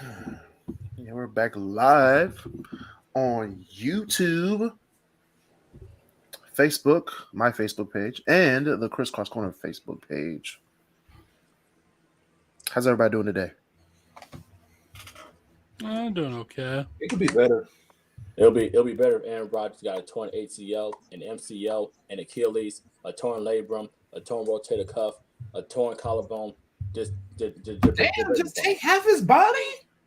Yeah, we're back live on YouTube, Facebook, my Facebook page, and the Crisscross Corner Facebook page. How's everybody doing today? I'm doing okay. It could be better. It'll be better if Aaron Rodgers got a torn ACL, an MCL, an Achilles, a torn labrum, a torn rotator cuff, a torn collarbone. Damn, just take half his body.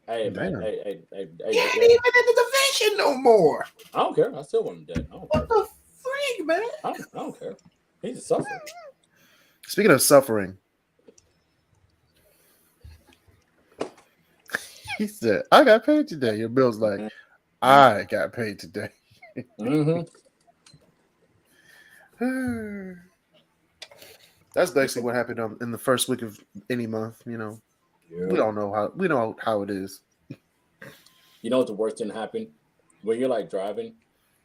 Hey man, Damn. hey. He ain't even in the division no more. I don't care. I still want him dead. I don't care. What the freak, man? I don't care. He's a sufferer. Speaking of suffering, he said, "I got paid today." Your Bill's like, "I got paid today." Mm-hmm. That's basically what happened in the first week of any month. You know, we don't know how it is. You know what the worst thing happened? When you're like driving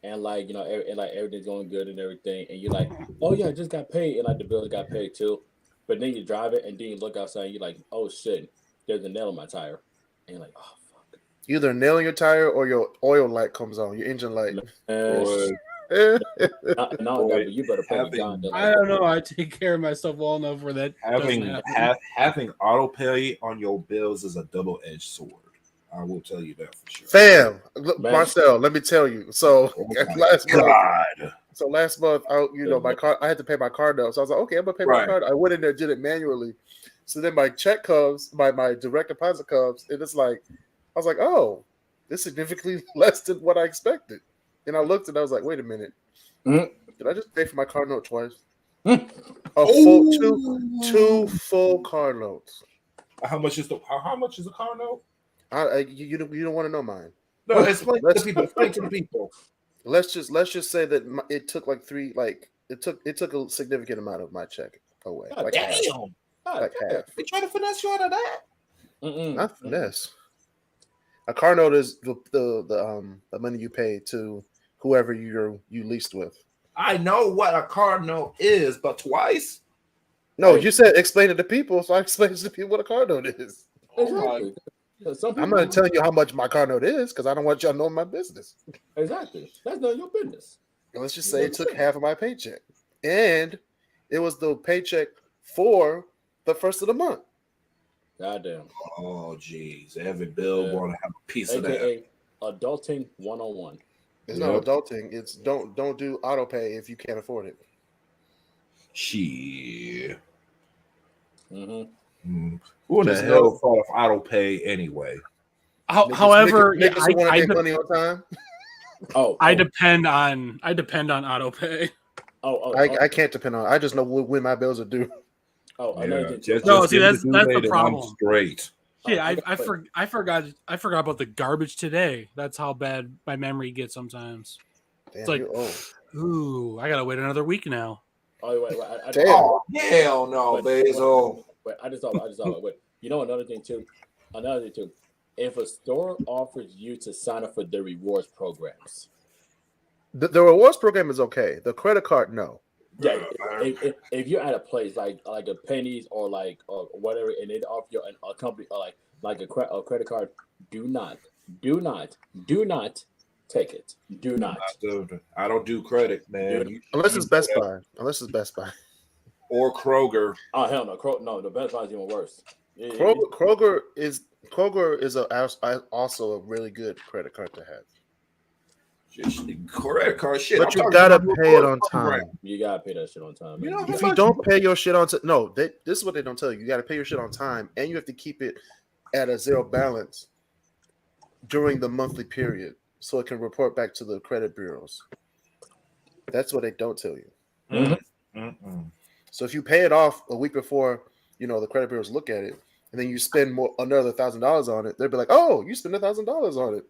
and like and like everything's going good and everything, and you're like, oh yeah, I just got paid, and like the bills got paid too. But then you drive it and then you look outside and you're like, oh shit, there's a nail in my tire. And you're like, oh fuck. Either nailing your tire or your oil light comes on, your engine light. No, but you better put the gun. I don't know. I take care of myself well enough where that Having doesn't happen. having auto pay on your bills is a double-edged sword. I will tell you that for sure. Fam, look, Man. Marcel, let me tell you. So Oh my last month, God. my car, I had to pay my car note. So I was like, okay, I'm gonna pay my Right. card. I went in there, did it manually. So then my check comes, my direct deposit comes, and it's like, I was like, oh, this is significantly less than what I expected. And I looked and I was like, wait a minute, Mhm. did I just pay for my car note twice? Mhm. A full two full car notes. How much is the car note? You don't want to know mine. No, explain to the people. Explain to the people. Let's just say that it took like it took a significant amount of my check away. God Like damn. half. Like half. They trying to finesse you out of that. Not finesse. A car note is the money you pay to whoever you leased with. I know what a car note is, but twice. No, you said explain it to people, so I explained to people what a car note is. Exactly. Yeah, some I'm people- not telling you how much my car note is because I don't want y'all knowing my business. Exactly. That's none of your business. And let's just say it took half of my paycheck, and it was the paycheck for the first of the month. Goddamn. Oh, geez. Every bill Yeah. want to have a piece of that. AKA adulting 101. It's Yep. not adulting. It's don't do auto pay if you can't afford it. Shit. Mm-hmm. Who in the Just hell know- thought of auto pay anyway? However, niggas who want to I get money on time. I depend on auto pay. I can't depend on. I just know when my bills are due. Another thing too. No, just see, give me that's due the date and I'm problem. Straight. Shit, Oh, I forgot about the garbage today. That's how bad my memory gets sometimes. Damn, It's like- you're old. Ooh, I gotta wait another week now. Wait. Damn. Oh, hell no, Wait, Basil. Wait, I just thought. Wait, you know another thing too. If a store offers you to sign up for the rewards programs, The rewards program is okay. The credit card, no. yeah. If you're at a place like a Penny's or whatever, and they offer you a company like a credit card, do not take it. Do not. I don't do credit, man. Unless it's Best Buy. Or Kroger. Oh hell no, no. The Best Buy is even worse. Kroger is also a really good credit card to have. Just credit card shit. But I'm you talking gotta about pay it rewards on program. time. You gotta pay that shit on time. You man. know how If you much- don't pay your shit on time, this is what they don't tell you. You got to pay your shit on time, and you have to keep it at a zero balance during the monthly period, so it can report back to the credit bureaus. That's what they don't tell you. Mm-mm. So if you pay it off a week before, the credit bureaus look at it, and then you spend another $1,000 on it, they'll be like, "Oh, you spent $1,000 on it."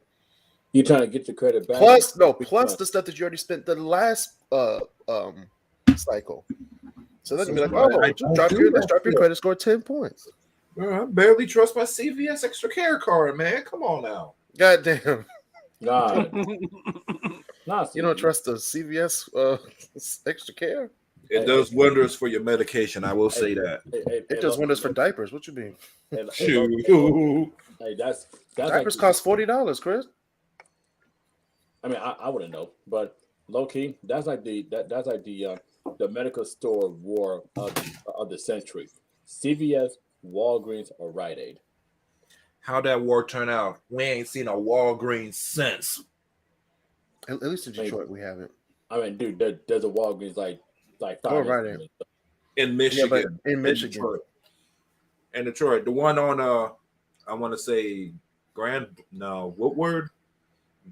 You trying to get your credit back? Plus the stuff that you already spent the last cycle. So they're gonna be like, "Oh, I just don't drop do your that shit. credit score 10 points." I barely trust my CVS extra care card, man. Come on now. God damn. Nah, You don't trust the CVS extra care? It does wonders for your medication. I will say that. It does wonders for diapers. What you mean? Shoot. Hey, that's Diapers like, cost $40, Chris. I mean, I wouldn't know, but low key, that's like the medical store war of the century. CVS, Walgreens, or Rite Aid. How that war turn out? We ain't seen a Walgreens since. At least in I mean, Detroit, we have it. dude, there's a Walgreens like Oh, 5 Rite minutes. Aid. In Yeah, but Michigan. in Michigan. Detroit. In Detroit. The one on I want to say Woodward?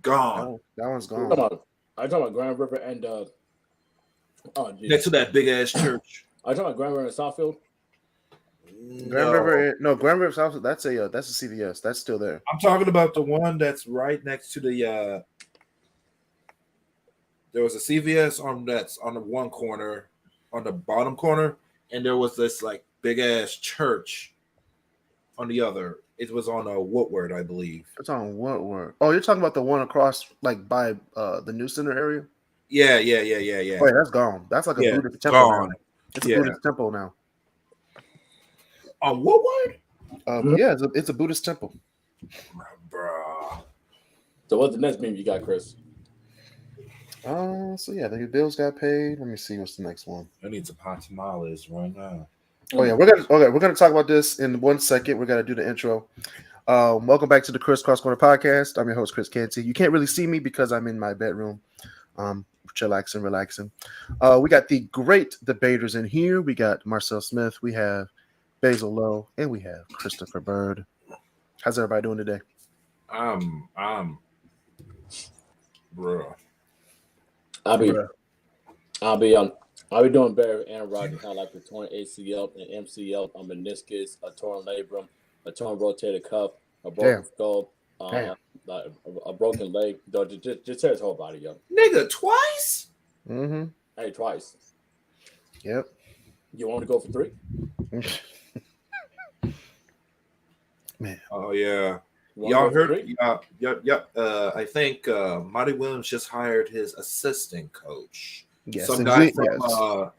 Gone. No, that one's I'm gone. talking about Grand River and Next to that big ass church. I'm talking about Grand River and Southfield. Grand River South. That's a CVS. That's still there. I'm talking about the one that's right next to the. There was a CVS that's on the one corner, on the bottom corner, and there was this like big ass church on the other. It was on Woodward, I believe. It's on Woodward. Oh, you're talking about the one across, like by the New Center area? Yeah. Oh, yeah, that's gone. That's like a Buddhist temple now. It's a Buddhist temple now. On Woodward? Yeah, it's a Buddhist temple. Bruh. So what's the next meme you got, Chris? So yeah, the bills got paid. Let me see what's the next one. I need some hot tamales right now. Oh yeah, we're gonna talk about this in 1 second. We're gonna do the intro. Welcome back to the Kriscross Corner podcast. I'm your host, Chris Canty. You can't really see me because I'm in my bedroom, chillaxing, relaxing. We got the great debaters in here. We got Marcel Smith, we have Basil Lowe, and we have Christopher Bird. How's everybody doing today? Bruh. I'll be doing better. Aaron Rodgers had like a torn ACL and MCL, a meniscus, a torn labrum, a torn rotator cuff, a broken skull, a broken leg. Just tear his whole body up. Nigga, twice? Mm-hmm. Hey, twice. Yep. You want to go for 3? Man. Oh yeah. Y'all heard? I think Monty Williams just hired his assistant coach. Yes, some guy from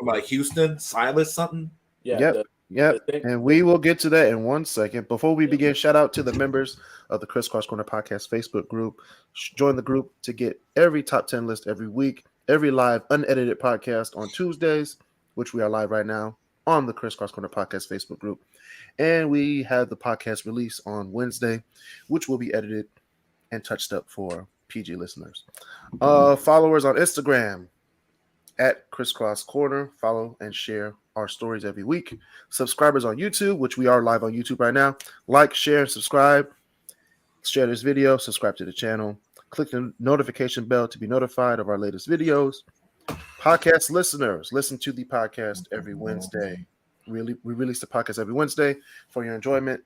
like Houston, Silas something. Yeah. Yep. And we will get to that in 1 second. Before we begin, shout out to the members of the Kriscross Corner Podcast Facebook group. Join the group to get every top 10 list every week, every live unedited podcast on Tuesdays, which we are live right now on the Kriscross Corner Podcast Facebook group. And we have the podcast release on Wednesday, which will be edited and touched up for PG listeners. Followers on Instagram at Kriscross Corner. Follow and share our stories every week. Subscribers on YouTube, which we are live on YouTube right now. Like, share, and subscribe. Share this video. Subscribe to the channel. Click the notification bell to be notified of our latest videos. Podcast listeners, listen to the podcast every Wednesday. We release the podcast every Wednesday for your enjoyment.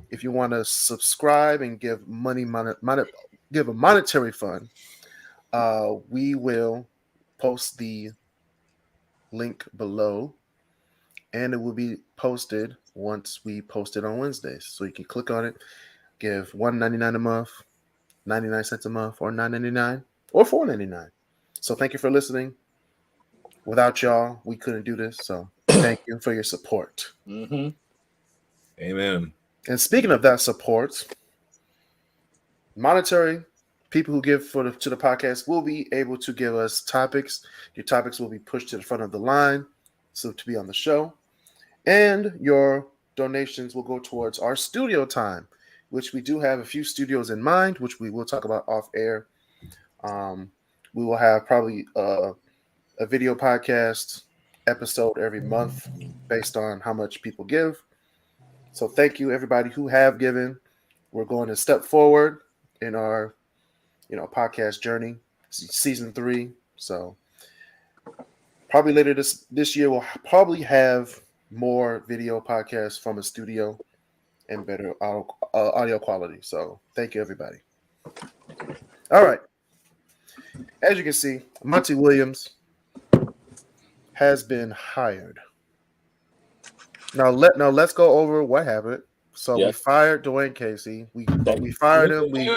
If you want to subscribe and give give a monetary fund, we will post the link below, and it will be posted once we post it on Wednesdays. So you can click on it, give $1.99 a month, 99 cents a month, or $9.99 or $4.99. So thank you for listening. Without y'all, we couldn't do this. So thank you for your support. Mm-hmm. Amen. And speaking of that support, monetary people who give to the podcast will be able to give us topics. Your topics will be pushed to the front of the line, so to be on the show. And your donations will go towards our studio time, which we do have a few studios in mind, which we will talk about off air. We will have probably a video podcast episode every month based on how much people give. So thank you everybody who have given. We're going to step forward in our podcast journey, season 3. So probably later this year we'll probably have more video podcasts from a studio and better audio quality. So thank you everybody. All right. As you can see, Monty Williams has been hired. Now let's go over what happened. So we fired Dwayne Casey. We fired him. We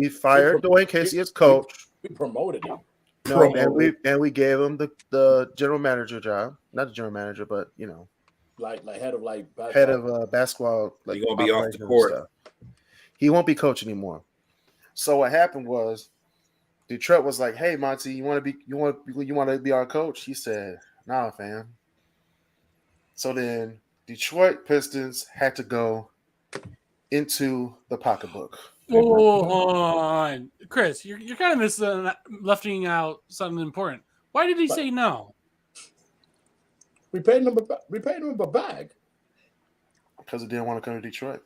fired Dwayne Casey as coach. We promoted him. And we gave him the general manager job. Not the general manager, but like head of head of basketball. Like, You're gonna be off the operations and court. stuff. He won't be coach anymore. So what happened was, Detroit was like, "Hey, Monty, you want to be our coach?" He said, "Nah, fam." So then Detroit Pistons had to go into the pocketbook. Whoa, hold on. Chris, you're kind of lefting out something important. Why did he say no? We paid him a bag. Because he didn't want to come to Detroit.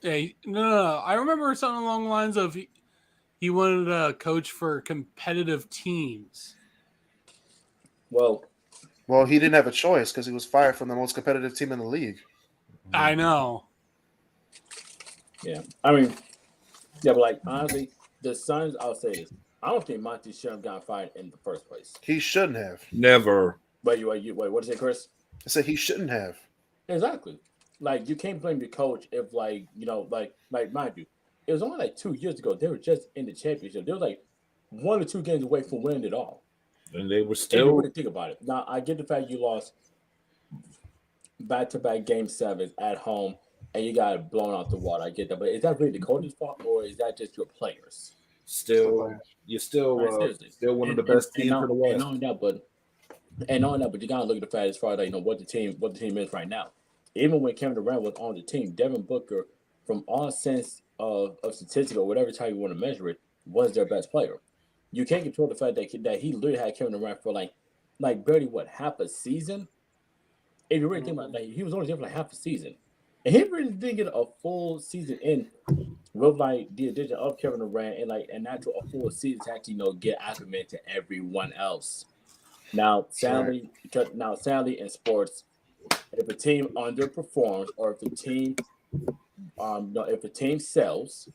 Yeah, no. I remember something along the lines of he wanted to coach for competitive teams. Well, he didn't have a choice because he was fired from the most competitive team in the league. I know. Yeah, I mean, yeah, but like honestly, the Suns. I'll say this: I don't think Monty should have gotten fired in the first place. He shouldn't have. Never. Wait, what did you say, Chris? I said he shouldn't have. Exactly. Like you can't blame the coach if like mind you, it was only like 2 years ago. They were just in the championship. They were like 1 or 2 games away from winning it all. And they were If you still. really think about it. Now I get the fact you lost back-to-back game 7s at home and you got blown out the water. I get that, but is that really the coach's fault or is that just your players? You're still one of the best teams in the West. And knowing that, but you gotta look at the fact as far as like, what the team is right now. Even when Kevin Durant was on the team, Devin Booker, from all sense of statistical, whatever type you want to measure it, was their best player. You can't control the fact that he literally had Kevin Durant for like barely half a season. If you really think about it, he was only there for like half a season. And he really didn't get a full season in with like the addition of Kevin Durant and not to a full season to actually get acclimated to everyone else. Now, sadly, in sports, if a team underperforms or if a team sells,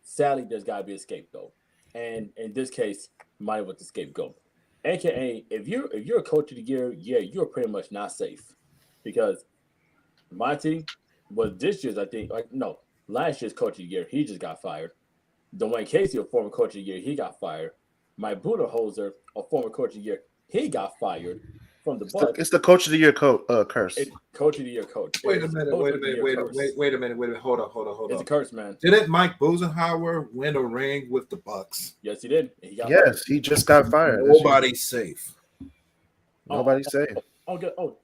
sadly, there's got to be a scapegoat. And in this case, Monty was the scapegoat. AKA, if you're a coach of the year, yeah, you're pretty much not safe because Monty was this year's, last year's coach of the year. He just got fired. Dwayne Casey, a former coach of the year, he got fired. Mike Budenholzer, a former coach of the year, he got fired from the Bucks. It's the coach of the year curse. Coach of the year coach. Wait a minute. Hold on. It's a curse, man. Didn't Mike Budenholzer win a ring with the Bucks? Yes, he did. He just got fired. Nobody's safe. Nobody's safe.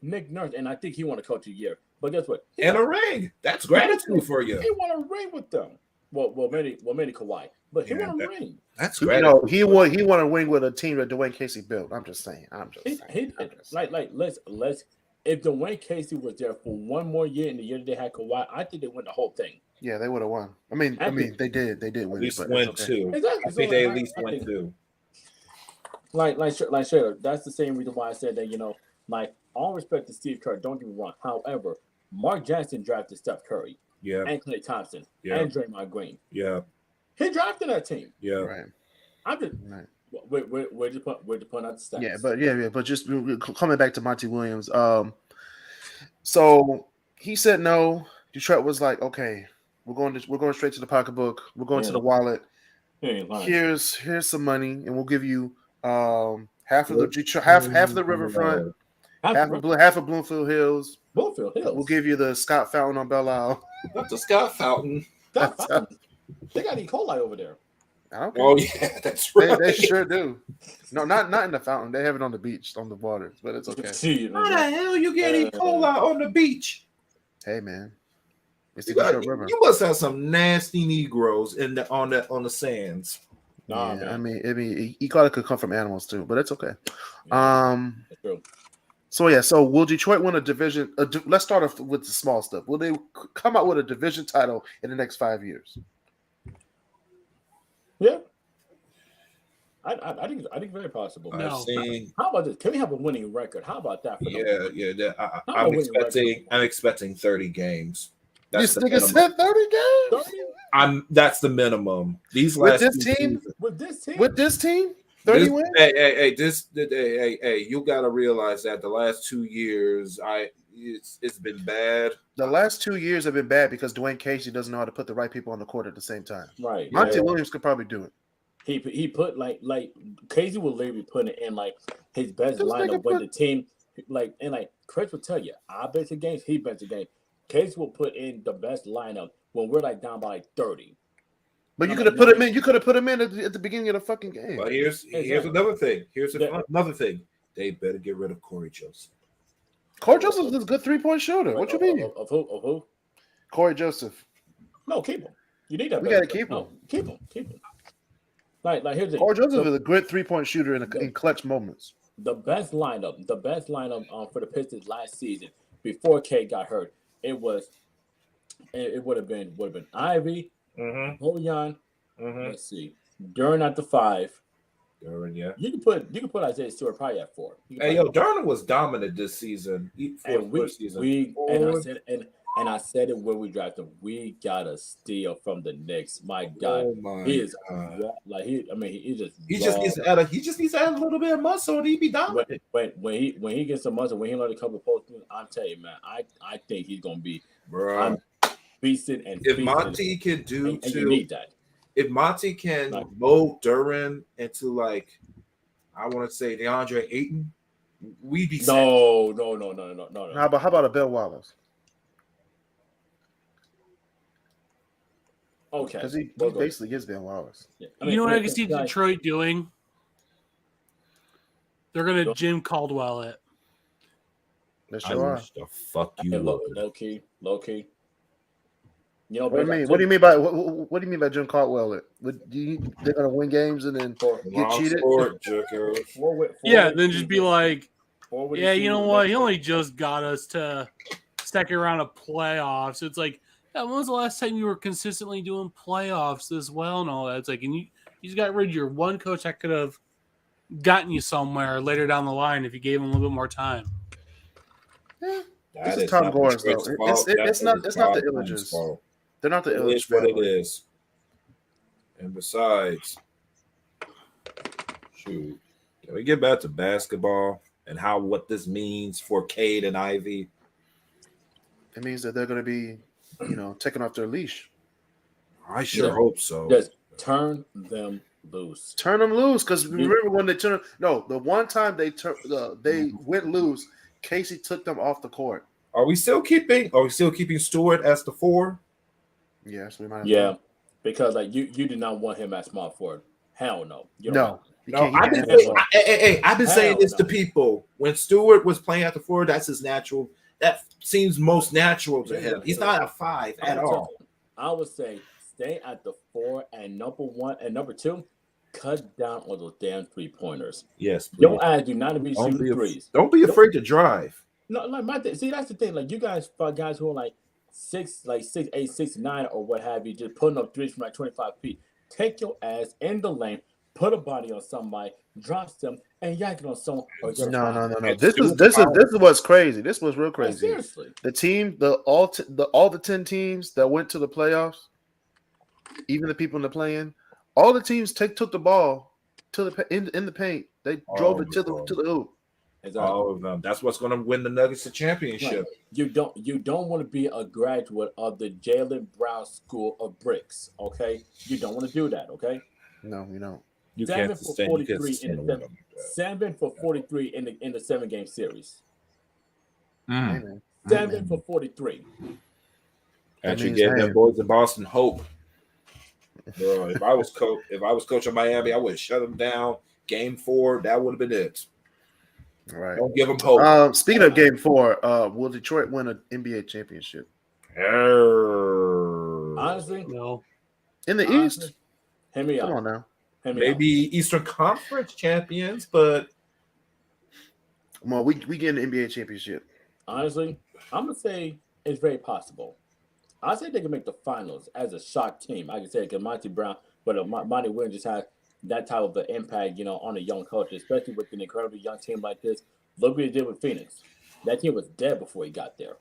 Nick Nurse, and I think he won a coach of the year. But guess what? And a ring. That's gratitude for you. He won a ring with them. Well, maybe Kawhi, but he won a ring. That's gratitude. He won a ring with a team that Dwayne Casey built. I'm just saying. He did. Let's. If Dwayne Casey was there for one more year in the year that they had Kawhi, I think they won the whole thing. Yeah, they would have won. I mean, they did win. At least it, win okay. two. Exactly. I think they at least win two. Sure. That's the same reason why I said that. All respect to Steve Kerr. Don't get me wrong. However, Mark Jackson drafted Steph Curry. Yeah. And Klay Thompson. Yeah. And Draymond Green. Yeah. He drafted that team. Yeah. Right. I'm just. Right. We're just putting out the stats. Yeah, but just coming back to Monty Williams. So he said no. Detroit was like, okay, we're going straight to the pocketbook. We're going to the wallet. Here's some money, and we'll give you half of the riverfront, half of Bloomfield Hills. We'll give you the Scott Fountain on Belle Isle. Not the Scott Fountain. They got E. coli over there. I don't care. Oh yeah, that's right. They sure do. No, not in the fountain. They have it on the beach, on the waters, but it's okay. How the hell you get E. coli on the beach? Hey man, it's You, the Detroit River. you must have some nasty Negroes on the sands. Nah, Yeah, man. I mean, E. coli could come from animals too, but it's okay. That's true. So will Detroit win a division? Let's start off with the small stuff. Will they come out with a division title in the next 5 years? Yeah. I think very possible. No. I've seen. How about this? Can we have a winning record? How about that? I'm expecting 30 games. This That's the nigga minimum. said 30 games. That's the minimum. These With last this two team? seasons- With this team, 30 wins. Hey, you gotta realize that the last 2 years, it's been bad. The last 2 years have been bad because Dwayne Casey doesn't know how to put the right people on the court at the same time. Right. Monty Williams could probably do it. He put like Casey will literally put it in like his best This lineup nigga with put- the team Chris will tell you, I bet the games, he bets the game. Case will put in the best lineup when we're like down by like 30. But you I'm could have like, put him no. in. You could have put him in at the beginning of the fucking game. But here's Exactly. another thing. Yeah. Another thing. They better get rid of Corey Joseph. Corey Joseph is a good 3-point shooter. What you mean? Of who? Corey Joseph. No, keep him. You need that. We better gotta keep player. him. No, keep him. Like here's the Corey Joseph is a good 3-point shooter in clutch moments. the best lineup for the Pistons last season before K got hurt. It would have been Ivy, Bojan. Let's see, Duran at the 5. Duran, yeah. You can put Isaiah Stewart probably at 4. Hey, yo, Duran was dominant this season. First season. I said it when we drafted him. We gotta steal from the Knicks. My God, Oh my he is God. like he He just needs to add a little bit of muscle and he'd be dominant. when he gets some muscle, when he learns a couple of posts, I'm telling you, man, I think he's gonna be Bro. beasting and If feasting. Monty can do and you need that. if Monty can mold Duran into like I want to say DeAndre Ayton, we'd be set. No. How about a Ben Wallace? Okay, Because he Well, go ahead. basically gets Ben Wallace. Yeah. You know what I can see like, Detroit doing? They're gonna Jim Caldwell it. They I sure are. wish the fuck you Hey, would. low key. You know, What do you mean? What do you mean by what do you mean by Jim Caldwell? They're gonna win games and then get cheated? Yeah, then just be like, forward yeah, you know receiver, what? He only just got us to second round of playoffs. It's like, yeah, when was the last time you were consistently doing playoffs as well and all that? It's like, and you just got rid of your one coach that could have gotten you somewhere later down the line if you gave him a little bit more time. Yeah. That This is Tom not Gordon's though. Detroit's fault. It's not the Todd Illingers. Gordon's fault. They're not the It Illingers is what it family. is. And besides, shoot, can we get back to basketball and what this means for Cade and Ivy? It means that they're going to be, taking off their leash. I sure hope so. Just turn them loose. Turn them loose, because remember when they turned. No, the one time they went loose, Casey took them off the court. Are we still keeping Stewart as the 4? Yes, we might. Yeah, because like you did not want him at small forward. Hell no. You don't want him. No, I've been saying this to people. When Stewart was playing at the 4, that's his natural. That seems most natural to him. He's not a 5 at all. I would say stay at the 4 and number 1 and number 2. Cut down on those damn 3-pointers. Yes, please. Don't ask you not to be shooting threes. Don't be afraid to drive. No, like see, that's the thing. Like you guys who are like 6'8", 6'9", or what have you, just putting up threes from like 25 feet. Take your ass in the lane, put a body on somebody, drop them, and yank it on someone. No. This is what's crazy. This was real crazy. Like, seriously, the team, all the 10 teams that went to the playoffs, even the people in the play-in, all the teams took the ball to in the paint. They drove it to the hoop. Exactly. All of them. That's what's going to win the Nuggets the championship. Right. You don't want to be a graduate of the Jaylen Brown School of Bricks. Okay, you don't want to do that. Okay. No, you don't. You 7 can't for sustain. 43 in the 7 for 43 in the 7-game series. 7 for 43. Actually, gave them boys in Boston hope. Bro, if I was coach of Miami, I would have shut them down. Game 4, that would have been it. Right. Don't give them hope. Speaking of Game 4, will Detroit win an NBA championship? Honestly, No. In the East? Hear me out. Come on now. Maybe Eastern Conference champions, but Come on, we get an NBA championship. Honestly, I'm gonna say it's very possible. I say they can make the finals as a shock team. I can say because Monty Brown, but Monty Williams just had that type of an impact, on a young coach, especially with an incredibly young team like this. Look what he did with Phoenix. That team was dead before he got there.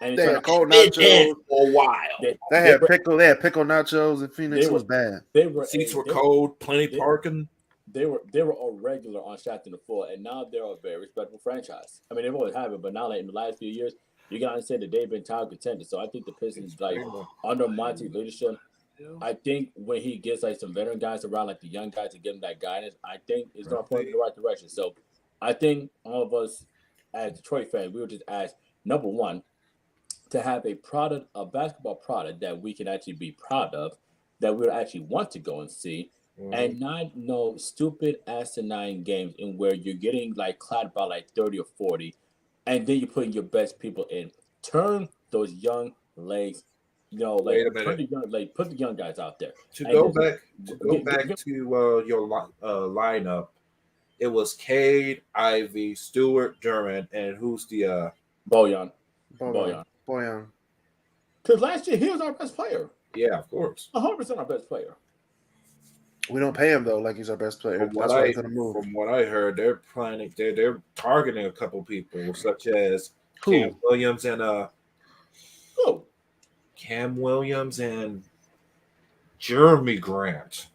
And They had cold nachos for a while. They had pickle nachos, and Phoenix was bad. Seats were cold, plenty parking. They were a regular on Shaq in the floor, and now they're a very respectable franchise. I mean, they've always had it, but now, like, in the last few years, you got to say that they've been title contenders. So I think the Pistons, like, under Monty's leadership, I think when he gets like some veteran guys around, like the young guys, to give him that guidance, I think it's going to point in the right direction. So I think all of us as Detroit fans, we were just asked, number one, to have a product, a basketball product that we can actually be proud of, that we would actually want to go and see, and not no stupid asinine games in where you're getting like clapped by like 30 or 40, and then you're putting your best people in. Turn those young legs, Wait a turn minute. put the young guys out there. To And go just back to your lineup, it was Cade, Ivy, Stewart, Duran, and who's the Bojan. Boyan. Because last year he was our best player. yeah, of course. 100% our best player. We don't pay him though, like he's our best player. From That's why he's gonna move. from what I heard, they're planning. They're targeting a couple people, such as Who? Cam Williams and Oh, Jeremy Grant.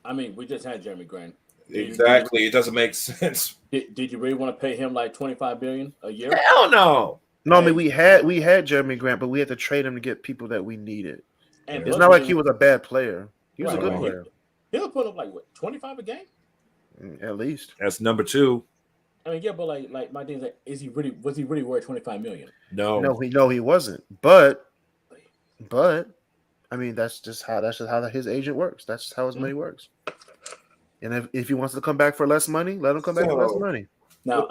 I mean, we just had Jeremy Grant. Exactly. It doesn't make sense. Did you really want to pay him like $25 billion a year? Hell no. No, I mean we had Jeremy Grant, but we had to trade him to get people that we needed. And It's not like he was a bad player. He was a good Right. player, He'll put up like what, 25 a game? at least. That's number 2. I mean, yeah, but like my thing is like, was he really worth 25 million? No. No, he wasn't. But I mean that's just how his agent works. That's how his money works. And if he wants to come back for less money, let him come back for less money. Now,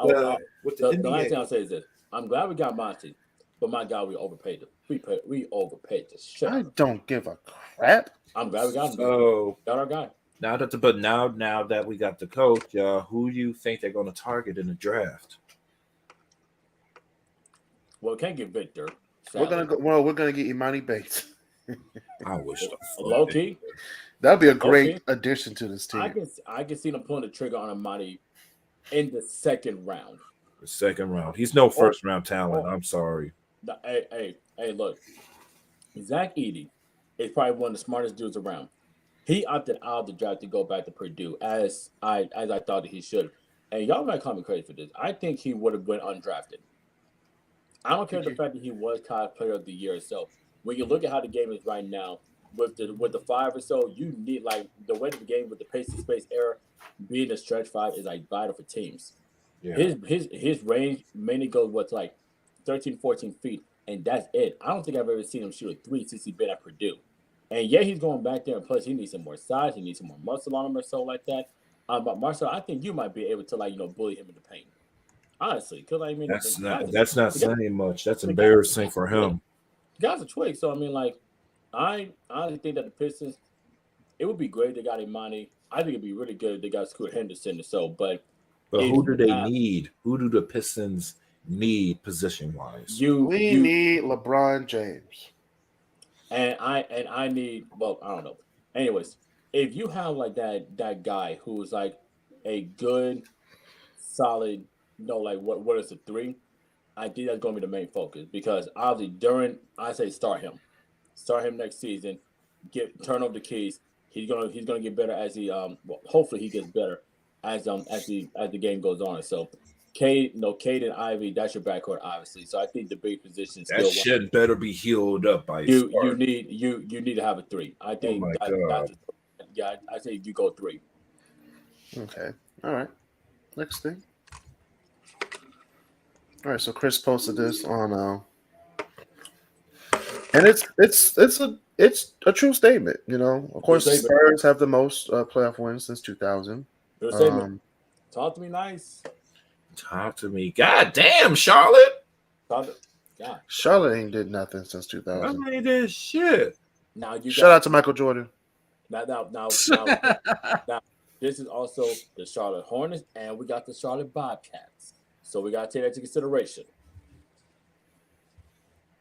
with the NBA, last thing I'll say is this: I'm glad we got Monty, but my God, we overpaid him. We overpaid the shit. I don't give a crap. I'm glad we got him. So Got our guy. now that we got the coach, who do you think they're going to target in the draft? Well, can't get Victor. We're gonna get Imani Bates. I wish. Low key. That'd be a great addition to this team. I can see them pulling the trigger on Amani in the second round. The second round. He's no first round talent. I'm sorry. Hey, look. Zach Edey is probably one of the smartest dudes around. He opted out of the draft to go back to Purdue as I thought that he should. And y'all might call me crazy for this. I think he would have been undrafted. I don't care the fact that he was college player of the year itself. When you look at how the game is right now, with the 5 or so, you need like the way of the game with the pace and space era, being a stretch 5 is like vital for teams. Yeah. His range mainly goes what's like 13, 14 feet, and that's it. I don't think I've ever seen him shoot a 3 since he's been at Purdue. And yeah, he's going back there, and plus he needs some more size, he needs some more muscle on him or so like that. But Marcel, I think you might be able to bully him in the paint. Honestly, because I mean that's not saying much. That's embarrassing for him. Guys are twig, so I mean, like, I honestly think that the Pistons, it would be great if they got Imani. I think it'd be really good if they got Scoot Henderson or so. But who do they need? Who do the Pistons need position wise? We need LeBron James, and I need. Well, I don't know. Anyways, if you have like that guy who's like a good, solid, what is the 3? I think that's going to be the main focus because obviously I say start him next season, turn over the keys. He's gonna get better as he hopefully he gets better as the game goes on. So Cade and Ivy, that's your backcourt obviously. So I think the big position that shit better be healed up by you need to have a 3. I think I say you go 3. Okay. All right. Next thing. All right, so Chris posted this on, and it's a true statement. Of course, the Spurs have the most playoff wins since 2000. True statement. Talk to me nice. Talk to me. God damn, Charlotte. Charlotte ain't did nothing since 2000. I mean, this shit. Now shout out to Michael Jordan. Now, this is also the Charlotte Hornets, and we got the Charlotte Bobcats. So we gotta take that into consideration.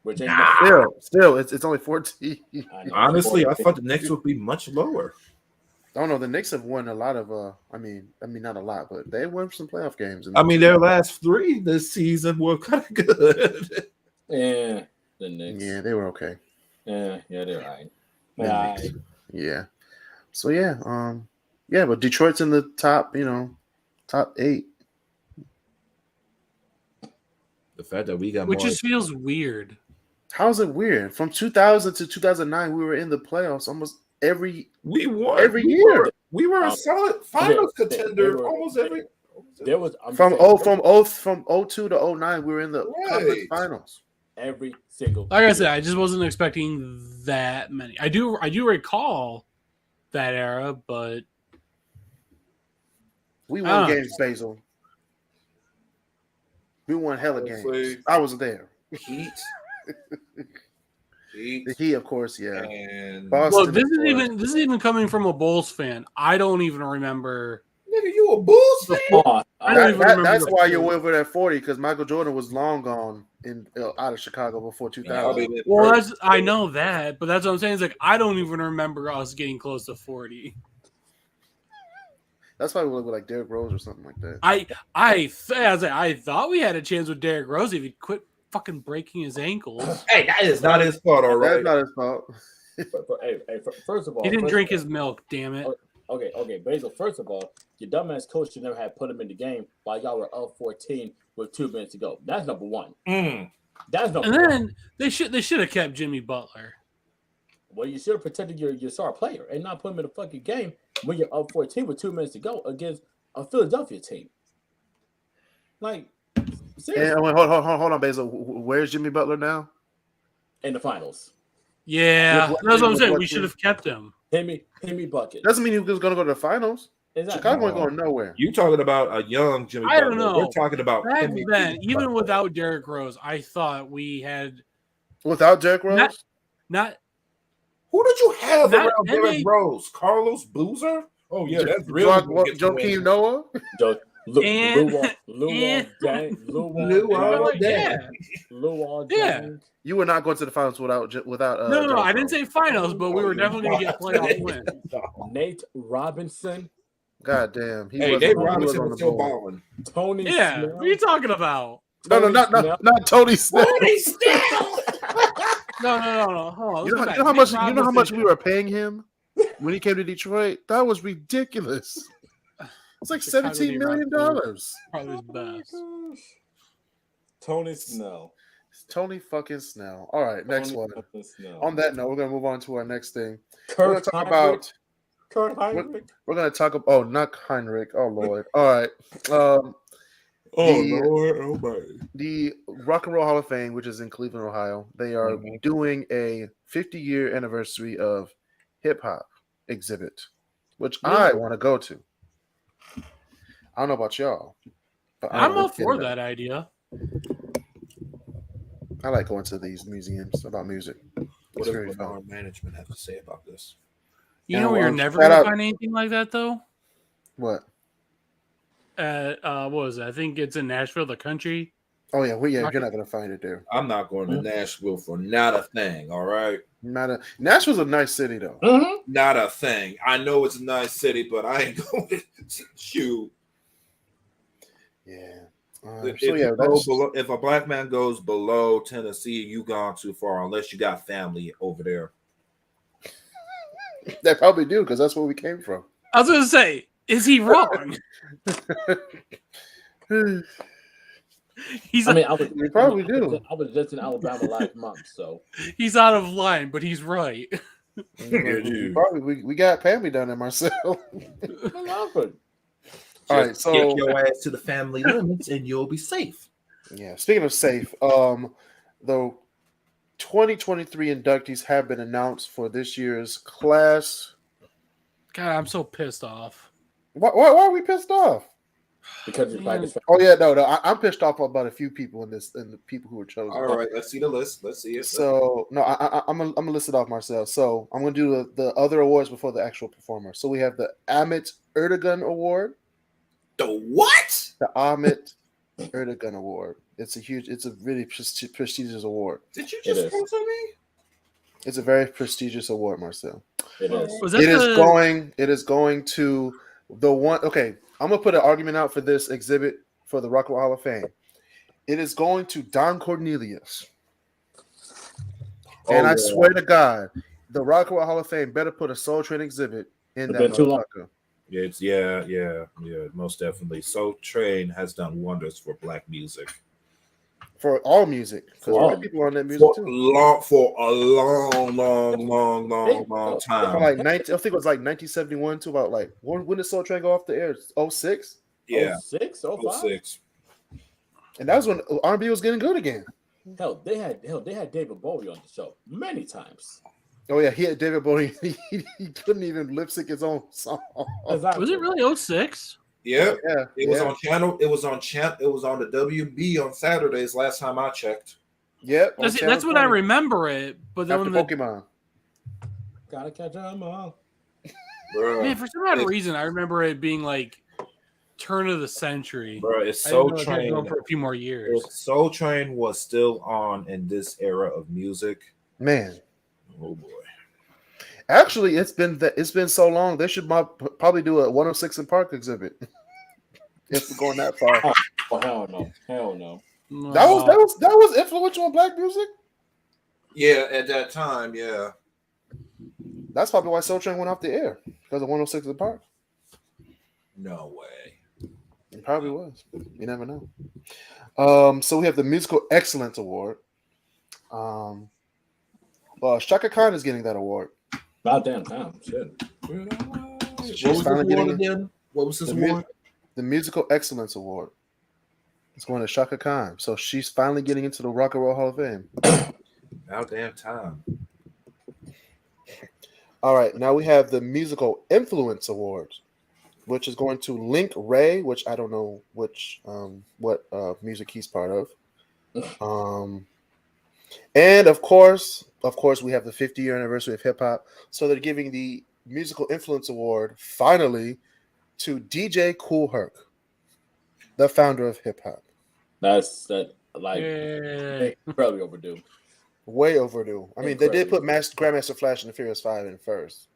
Which ain't still, it's only 14. Honestly, I thought the Knicks would be much lower. I don't know. The Knicks have won a lot of. I mean, not a lot, but they won some playoff games. I mean, their last 3 this season were kind of good. Yeah, the Knicks. Yeah, they were okay. Yeah, they're all right. Yeah. So yeah, but Detroit's in the top. Top 8. The fact that we got which just feels weird. How's it weird? From 2000 to 2009, we were in the playoffs almost every we won every year. We were a solid finals contender almost every There was From 02 to 09, we were in the conference finals. every single. Like I said, I just wasn't expecting that many. I do recall that era, but we won games, Basil. We won hella games. I was there. Heat. The Heat, of course, yeah. And Boston, this is even coming from a Bulls fan. I don't even remember. Nigga, you a Bulls fan? I don't even remember. That's why you're over at 40 because Michael Jordan was long gone out of Chicago before 2000. Well, I know that, but that's what I'm saying. Is like I don't even remember us getting close to 40. That's why we look like Derrick Rose or something like that. I thought we had a chance with Derrick Rose if he quit fucking breaking his ankles. Hey, that is not his fault, all right? That's not his fault. First of all, he didn't drink his milk. Damn it. Okay, Basil. First of all, your dumbass coach should never have put him in the game while y'all were up 14 with 2 minutes to go. That's number one. That's number one. And then they should have kept Jimmy Butler. Well, you should have protected your star player and not put him in a fucking game when you're up 14 with 2 minutes to go against a Philadelphia team. Like, seriously. Hold on, Basil. Where's Jimmy Butler now? In the finals. Yeah, that's what I'm saying. We should have kept him. Hit me bucket. Doesn't mean he was going to go to the finals. Exactly. Chicago ain't going nowhere. You talking about a young Jimmy I Butler. don't know. We're talking about back then, even without Derrick Rose, I thought we had without Derrick Rose. Not who did you have Not around Derrick Rose? Carlos Boozer? Oh yeah, that's really Joakim Noah. You were not going to the finals without. No, I didn't say finals, but we were definitely going to get playoff wins. Nate Robinson. God damn. Nate Robinson was still balling. Tony. Yeah, Snell. what are you talking about? No, not Tony Snell. Tony Snell. No. Hold on. You know how much we were paying him when he came to Detroit? That was ridiculous. It's like $17 million. Probably the best. Tony Snell. Tony fucking Snell. All right, next one. On that note, we're gonna move on to our next thing. We're going to talk about Kurt Heinrich. We're gonna talk about. Oh, not Heinrich. Oh Lord. All right. Lord. Oh my. The Rock and Roll Hall of Fame, which is in Cleveland, Ohio, they are doing a 50-year anniversary of hip hop exhibit, which I want to go to. I don't know about y'all, but I'm all for that idea. I like going to these museums about music. What does our management have to say about this? You know, you're never going to find anything like that, though. What? What was it? I think it's in Nashville, the country. Oh yeah, you're not going to find it there. I'm not going to Nashville for not a thing. All right. Nashville's a nice city, though. Not a thing. I know it's a nice city, but I ain't going to shoot. Yeah. If a black man goes below Tennessee, you gone too far unless you got family over there. They probably do because that's where we came from. I was going to say, is he wrong? They probably do. I was just in Alabama last month, so he's out of line, but he's right. We got family down there, Marcel. All right, so get your ass to the family limits and you'll be safe. Yeah. Speaking of safe, the 2023 inductees have been announced for this year's class. God, I'm so pissed off. Why are we pissed off? Because oh yeah, no, I'm pissed off about a few people in the people who were chosen. All right, let's see the list. Let's see it. So no, I'm gonna list it off, Marcel. So I'm gonna do the other awards before the actual performer. So we have the Amit Erdogan Award. The what? The Amit Erdogan Award. It's a really prestigious award. Did you just sponsor me? It's a very prestigious award, Marcel. It is. It is going to the one. Okay, I'm gonna put an argument out for this exhibit for the Rock and Roll Hall of Fame. It is going to Don Cornelius. And I swear to God, the Rock and Roll Hall of Fame better put a Soul Train exhibit in that motherfucker. Yeah, most definitely. Soul Train has done wonders for black music. For all music, because white people are on that music too. For a long time. I think it was like 1971 to about like when did Soul Train go off the air? 06? Yeah, 06, 05? 06. And that was when R&B was getting good again. Hell, they had David Bowie on the show many times. Oh yeah, he had David Bowie. He couldn't even lip sync his own song. Exactly. Was it really 06? Yep. Yeah, It was on channel. It was on the WB on Saturdays. Last time I checked. Yep. That's when I remember it. But then After when Pokemon. Gotta catch 'em all. man, for some odd reason, I remember it being like turn of the century. Bro, it's I So didn't know it had Train. gone for a few more years. If Soul Train was still on in this era of music, Man. oh boy. Actually, it's been so long. They should probably do a 106 in Park exhibit. If we're going that far. Oh hell no. That was influential in black music. Yeah, at that time, yeah. That's probably why Soul Train went off the air because of 106 in Park. No way. It probably was. You never know. So we have the Musical Excellence Award. Well, Shaka Khan is getting that award. About damn time. Shit. She's finally getting it. Again? What was this award? The Musical Excellence Award. It's going to Shaka Khan. So she's finally getting into the Rock and Roll Hall of Fame. About damn time. All right, now we have the Musical Influence Awards, which is going to Link Ray, which I don't know what music he's part of. And of course, we have the 50-year anniversary of hip hop. So they're giving the Musical Influence Award finally to DJ Kool Herc, the founder of hip hop. That's probably overdue. Way overdue. I mean, they did put Grandmaster Flash and the Furious 5 in first.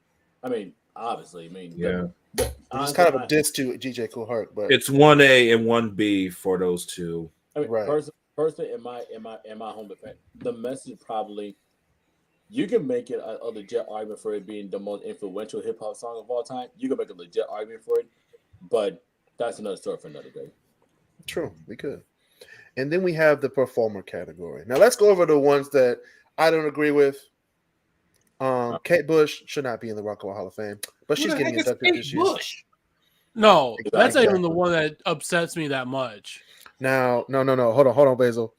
I mean, obviously, yeah. It's kind of a diss to DJ Kool Herc, but it's 1A and 1B for those two. I mean, right. Personally, in my home defense, the message probably you can make it a legit argument for it being the most influential hip hop song of all time. You can make a legit argument for it, but that's another story for another day. True, we could. And then we have the performer category. Now let's go over the ones that I don't agree with. Kate Bush should not be in the Rock and Roll Hall of Fame, but she's getting inducted this year. No, that's not Exactly. even the one that upsets me that much. Now, no. Hold on, Basil.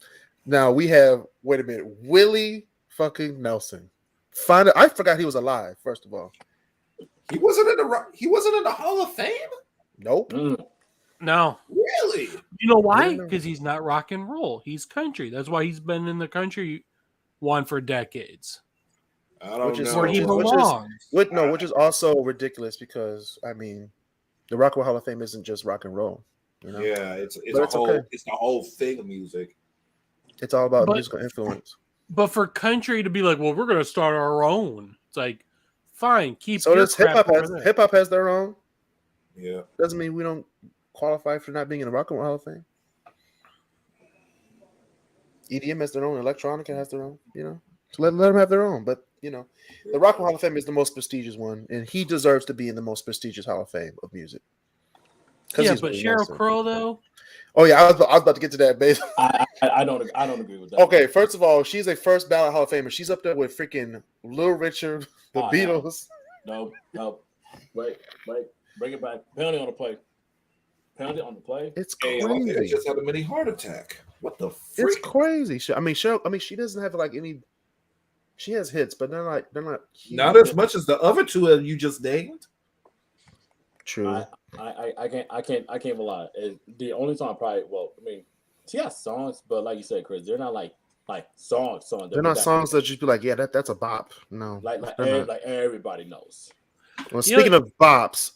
Now we have, wait a minute, Willie fucking Nelson. I forgot he was alive, first of all. He wasn't in the Hall of Fame? Nope. No. Really? You know why? No. Because he's not rock and roll. He's country. That's why he's been in the country one for decades. I don't Which is know. Where he belongs. Which is also ridiculous because, I mean, the Rock and Roll Hall of Fame isn't just rock and roll. You know? Yeah, it's okay. It's the whole thing of music. It's all about musical influence. But for country to be like, well, we're going to start our own. It's like, fine, keep. So your does hip crap hop over there. hip hop has their own. Yeah. Doesn't mean we don't qualify for not being in the Rock and Roll Hall of Fame. EDM has their own, electronica has their own, you know. So let them have their own. But you know, the Rock and Roll Hall of Fame is the most prestigious one, and he deserves to be in the most prestigious Hall of Fame of music. Yeah, but Sheryl Crow though. Oh yeah, I was about to get to that, babe. I don't agree with that. Okay, first of all, she's a first ballot Hall of Famer. She's up there with freaking Little Richard, the Beatles. No. Wait. Bring it back. Penalty on the play. Penalty on the play. It's Hey, crazy. I just had a mini heart attack. What the freak? It's crazy. She doesn't have like any. She has hits, but they're not huge. Not as much as the other two that you just named. True. I can't lie. The only song she has songs, but like you said, Chris, they're not like songs. They're not songs that you'd be like, yeah, that's a bop. No, like everybody knows. Well, speaking of bops,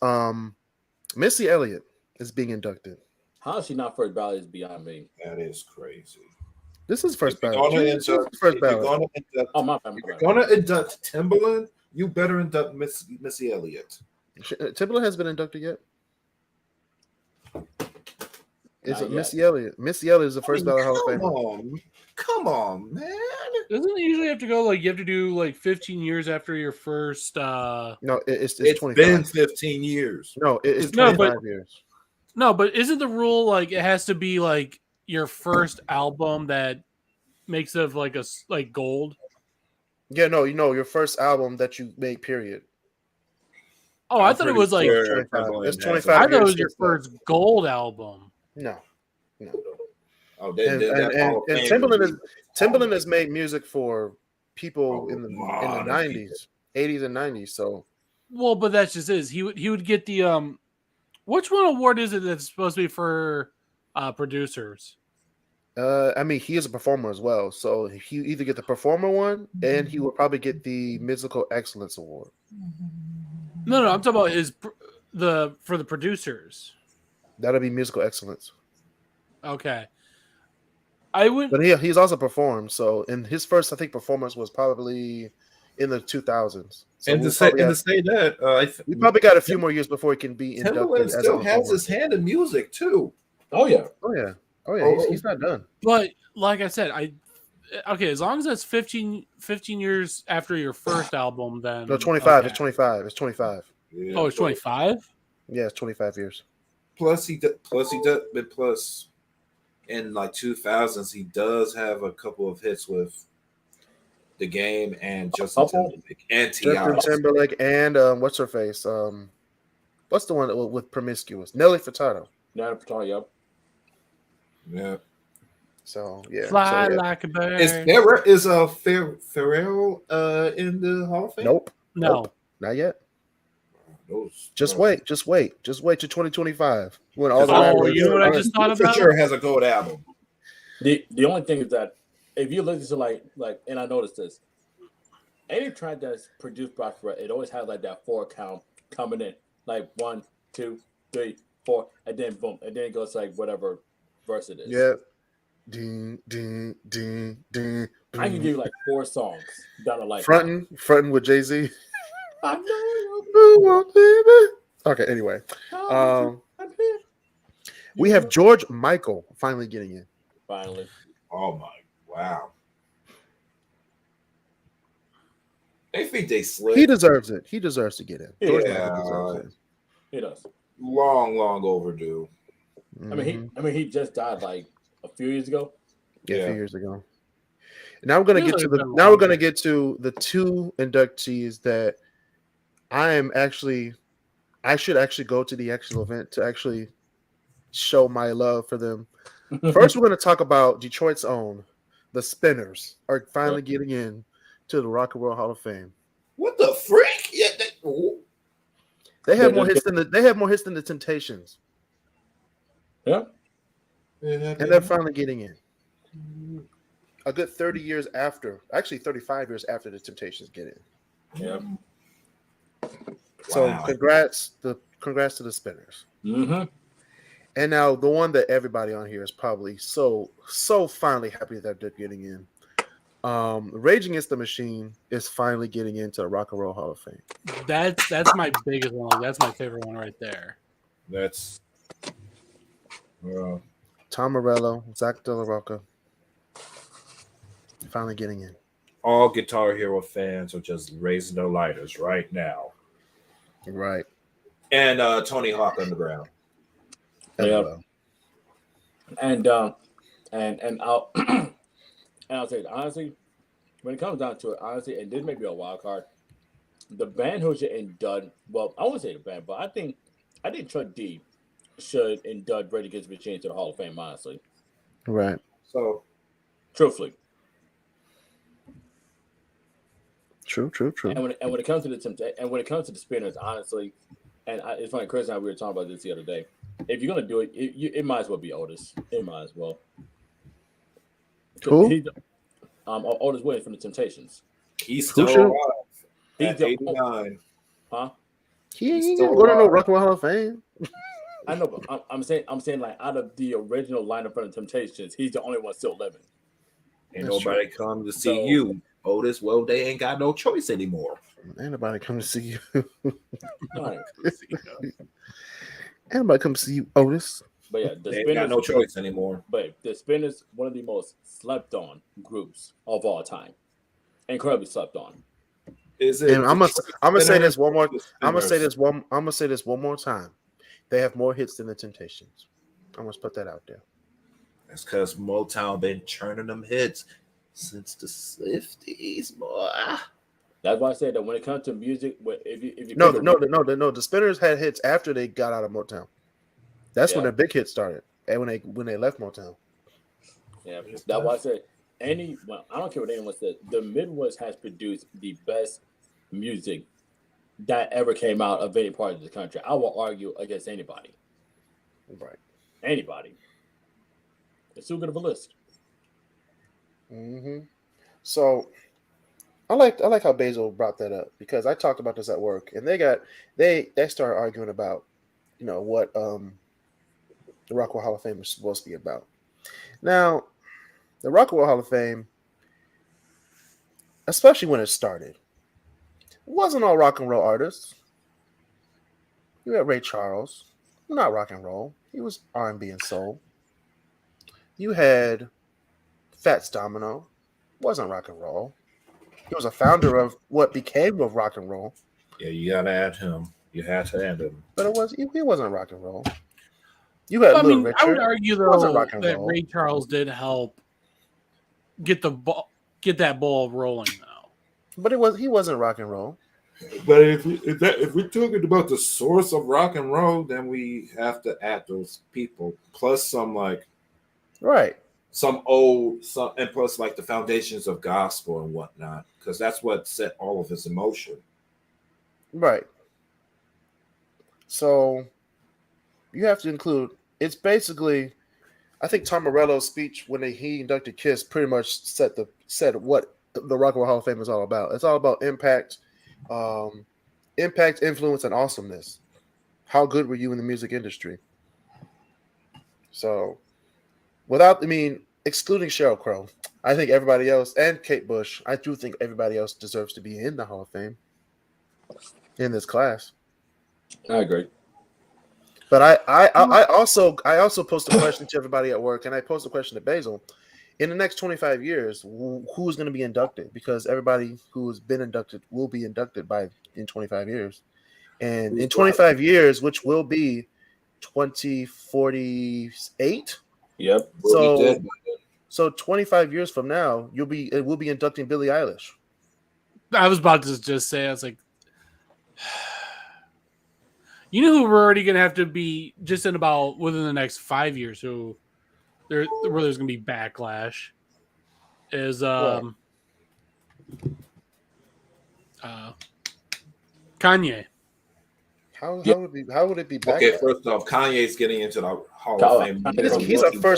Missy Elliott is being inducted. How is she not first ballot is beyond me. That is crazy. This is first ballot. If you're gonna induct Timberland, you better induct Missy Elliott. Timberland hasn't been inducted yet. It's Not yet. Missy Elliott. Missy Elliott is the first ballot Hall of Fame. Come on, man. Doesn't it usually have to go like you have to do like 15 years after your first? No, it's 25. been 15 years. No, it's No, 25 but- years. No, but isn't the rule like it has to be like your first album that makes it like gold? Yeah, no, your first album that you made, period. Oh, I thought it was like sure 25. Timbaland It's has 25 I a- thought it was years your since that. first gold album. No. Oh, And Timbaland has made music for people in the lot of 90s, 80s and 90s. So Well, but that's just is he would get the which one award is it that's supposed to be for producers? I mean, he is a performer as well. So he either get the performer one, and he will probably get the musical excellence award. No, I'm talking about for the producers. That'll be musical excellence. Okay, I would. But he's also performed. So in his first, I think, performance was probably in the 2000s. So And to say that, we probably got a few more years before he can be inducted Timbaland as a still has performer. his hand in music too. Oh yeah. Oh yeah. He's not done. But like I said, as long as that's 15 years after your first album, then No, 25. okay. It's 25. It's 25. Yeah, Oh, it's 25. Yeah, it's 25 years. Plus in like 2000s, he does have a couple of hits with The Game and Justin Timberlake and T.I. Justin Timberlake and what's her face? What's the one with Promiscuous? Nelly Furtado. Yep. Yeah. So yeah. Fly So, yeah. like a bird. Is Pharrell in the Hall of Fame? Nope. No. Nope. Not yet. Just wait till 2025 when all the Oh, rappers- you know what I just thought for about? sure has a gold album. The only thing is that if you listen to like, and I noticed this, any track that's produced by Pharrell, it always has like that 4 count coming in, like 1, 2, 3, 4, and then boom, and then it goes like whatever verse it is. Yeah. Ding, ding, ding, ding. I can give you like 4 songs that are like Frontin' with Jay-Z. I know Okay, anyway. I'm here. We have George Michael finally getting in. Finally. Oh my wow. They think they slick. He deserves it. He deserves to get in. George Yeah. Michael deserves He does. long overdue. it. I mean he just died like a few years ago. Yeah, a Yeah. few years ago. Now we're gonna Feels get to like the it's been now we're longer. gonna get to the 2 inductees that I should actually go to the actual event to actually show my love for them. First, we're gonna talk about Detroit's own, the Spinners are finally getting in to the Rock and Roll Hall of Fame. What the freak? Yeah, They have Yeah, more they- hits than the Temptations, Yeah. and they're finally getting in. A good 30 years after, actually 35 years after the Temptations get in. Yeah. So Wow. congrats to the Spinners. Mm-hmm. And now the one that everybody on here is probably so finally happy that they're getting in. Rage Against the Machine is finally getting into the Rock and Roll Hall of Fame. That's my biggest one. Like, that's my favorite one right there. That's Tom Morello, Zach De La Rocca, finally getting in. all Guitar Hero fans are just raising their lighters right now. Right. And Tony Hawk Underground. As Yeah. well. And I'll and I'll say it, honestly, when it comes down to it, honestly, and this may be a wild card, the band who should induct, well, I won't say the band, but I think Chuck D should induct Rage Against the Machine to the Hall of Fame, honestly. Right. So Truthfully. True. And when it comes to the Spinners, honestly, it's funny, Chris and I, we were talking about this the other day. If you're gonna do it, it might as well be Otis. It might as well. Who? Otis Williams from the Temptations. he's Who still should- alive He's at the 89. huh? He ain't still gonna go to no alive. Rock and Roll Hall of Fame. I know, but I'm saying like out of the original lineup from the Temptations, he's the only one still living. Ain't That's nobody come to see So- you, Otis. Well, they ain't got no choice anymore. Ain't nobody come to see you. All right. Ain't nobody come to see you, Otis. But yeah, the They ain't got Spinners. no choice anymore. But the Spinners, one of the most slept on groups of all time, incredibly slept on. Is it? And I'm gonna say this one more. Spinners? I'm gonna say this one more time. They have more hits than the Temptations. I'm gonna put that out there. That's because Motown been churning them hits since the 50s, boy. That's why I said that when it comes to music, if you No, pick a no. The Spinners had hits after they got out of Motown. That's when yeah, their big hits started, and when they left Motown. yeah, that's why I said well, I don't care what anyone says. The Midwest has produced the best music that ever came out of any part of the country. I will argue against anybody. Right. Anybody. It's too good of a list. hmm So I like how Basil brought that up because I talked about this at work, and they started arguing about what the Rock and Roll Hall of Fame is supposed to be about. Now, the Rock and Roll Hall of Fame, especially when it started, it wasn't all rock and roll artists. You had Ray Charles, not rock and roll. He was R&B and soul. You had Fats Domino, wasn't rock and roll. He was a founder of what became of rock and roll, Yeah, you gotta add him. You had to add him. but he wasn't rock and roll. You had I Little mean, I would Richard. argue He wasn't though rock and that roll. Ray Charles did help get that ball rolling though. But he wasn't rock and roll. But if we're talking about the source of rock and roll, then we have to add those people plus some Right. and plus like the foundations of gospel and whatnot, because that's what set all of his emotion. Right. So you have to include. It's basically, I think Tom Morello's speech when he inducted Kiss pretty much said what the Rock and Roll Hall of Fame is all about. It's all about impact, influence, and awesomeness. How good were you in the music industry? So, excluding Sheryl Crow, I think everybody else and Kate Bush, I do think everybody else deserves to be in the Hall of Fame in this class. I agree. But I also posed a question to everybody at work, and I posed a question to Basil. In the next 25 years, who's going to be inducted? Because everybody who has been inducted will be inducted in 25 years. And in 25 years, which will be 2048. Yep. So 25 years from now, we'll be inducting Billie Eilish. I was about to just say, I was like, you know who we're already going to have to be just in about within the next 5 years, who where there's going to be backlash is Kanye. How would it be backlash? Okay, first off, Kanye's getting into the Hall of Fame.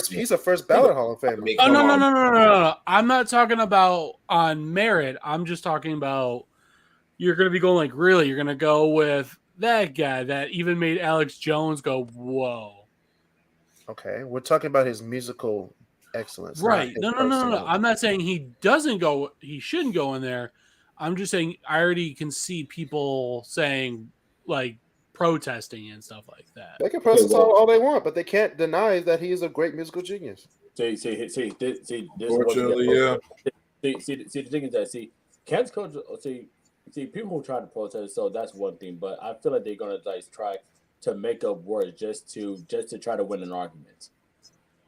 He's a first ballot Hall of Famer. Oh no! I'm not talking about on merit. I'm just talking about you're going to be going like, really? You're going to go with that guy that even made Alex Jones go, whoa. Okay, we're talking about his musical excellence, right? No. I'm not saying he doesn't go. He shouldn't go in there. I'm just saying I already can see people saying like protesting and stuff like that. They can protest all they want, but they can't deny that he is a great musical genius. See. Fortunately, yeah. See, the thing is that Ken's coach. See, people who try to protest, so that's one thing. But I feel like they're gonna try to make up words just to try to win an argument.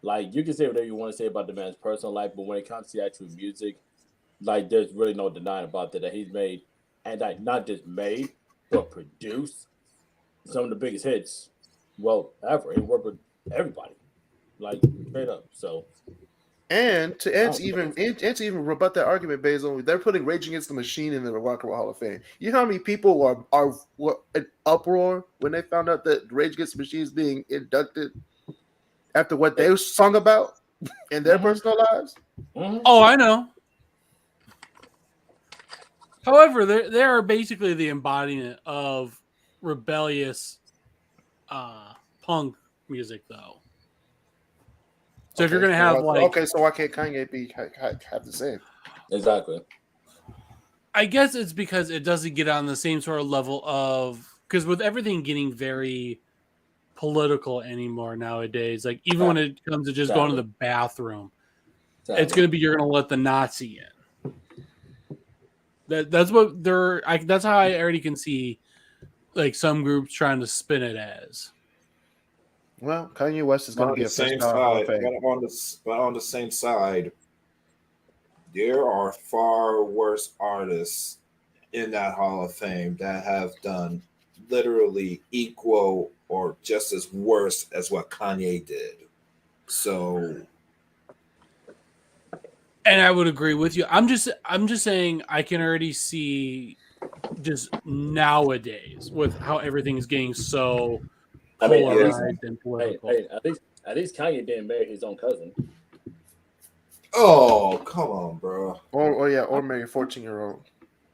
Like, you can say whatever you want to say about the man's personal life, but when it comes to actual music, like, there's really no denying about that he's made, and like not just made, but produced some of the biggest hits, ever. He worked with everybody, like straight up. So, and to even rebut that argument, Basil, they're putting Rage Against the Machine in the Rock and Roll Hall of Fame. You know how many people were in uproar when they found out that Rage Against the Machine is being inducted after what they sung about in their personal lives? Mm-hmm. Oh, I know. However, they are basically the embodiment of rebellious punk music, though. So if you're going to have so why can't Kanye have the same? Exactly. I guess it's because it doesn't get on the same sort of level of, because with everything getting very political anymore nowadays, like even when it comes to just going to the bathroom, it's going to be, you're going to let the Nazi in. That's what that's how I already can see like some groups trying to spin it as. Well, Kanye West is going to be the same side, but on the same side, there are far worse artists in that Hall of Fame that have done literally equal or just as worse as what Kanye did. So, And I would agree with you. I'm just saying I can already see just nowadays with how everything is getting so I mean, at least, polarized and hey, political. hey, at least Kanye didn't marry his own cousin. oh come on, bro. Or marry a 14-year-old.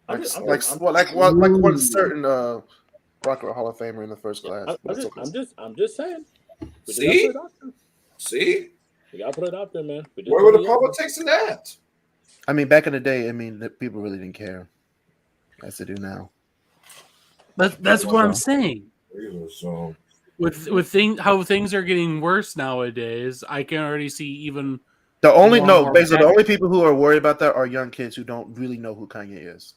Like I'm one certain rock or Hall of Famer in the first class. I'm just saying. We just See? gotta put it out there. See, We gotta put it out there, man. where were the politics in that? I mean, back in the day, I mean, people really didn't care as they do now. That's what I'm saying. So, With how things are getting worse nowadays, I can already see even The only more basically the only people who are worried about that are young kids who don't really know who Kanye is.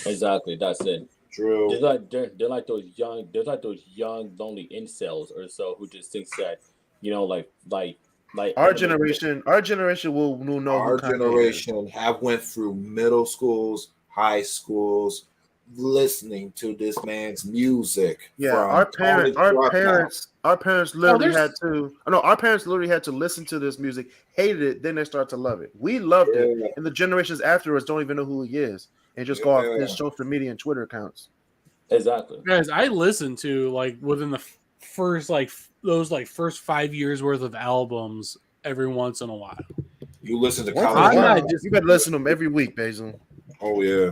Exactly, that's it. true. They're like those young lonely incels or so who just thinks that like Our generation will know Our who Kanye generation have went through middle schools, high schools, listening to this man's music. Yeah, from our college parents literally there's- our parents literally had to listen to this music, hated it, then they start to love it. We loved it, Yeah. and the generations after us don't even know who he is, and just go off his social media and Twitter accounts. exactly. guys. I listened to like within the first those first 5 years worth of albums every once in a while. You listen to Once in a college. I'm while, not you better listen to them every week, Basil. Oh yeah.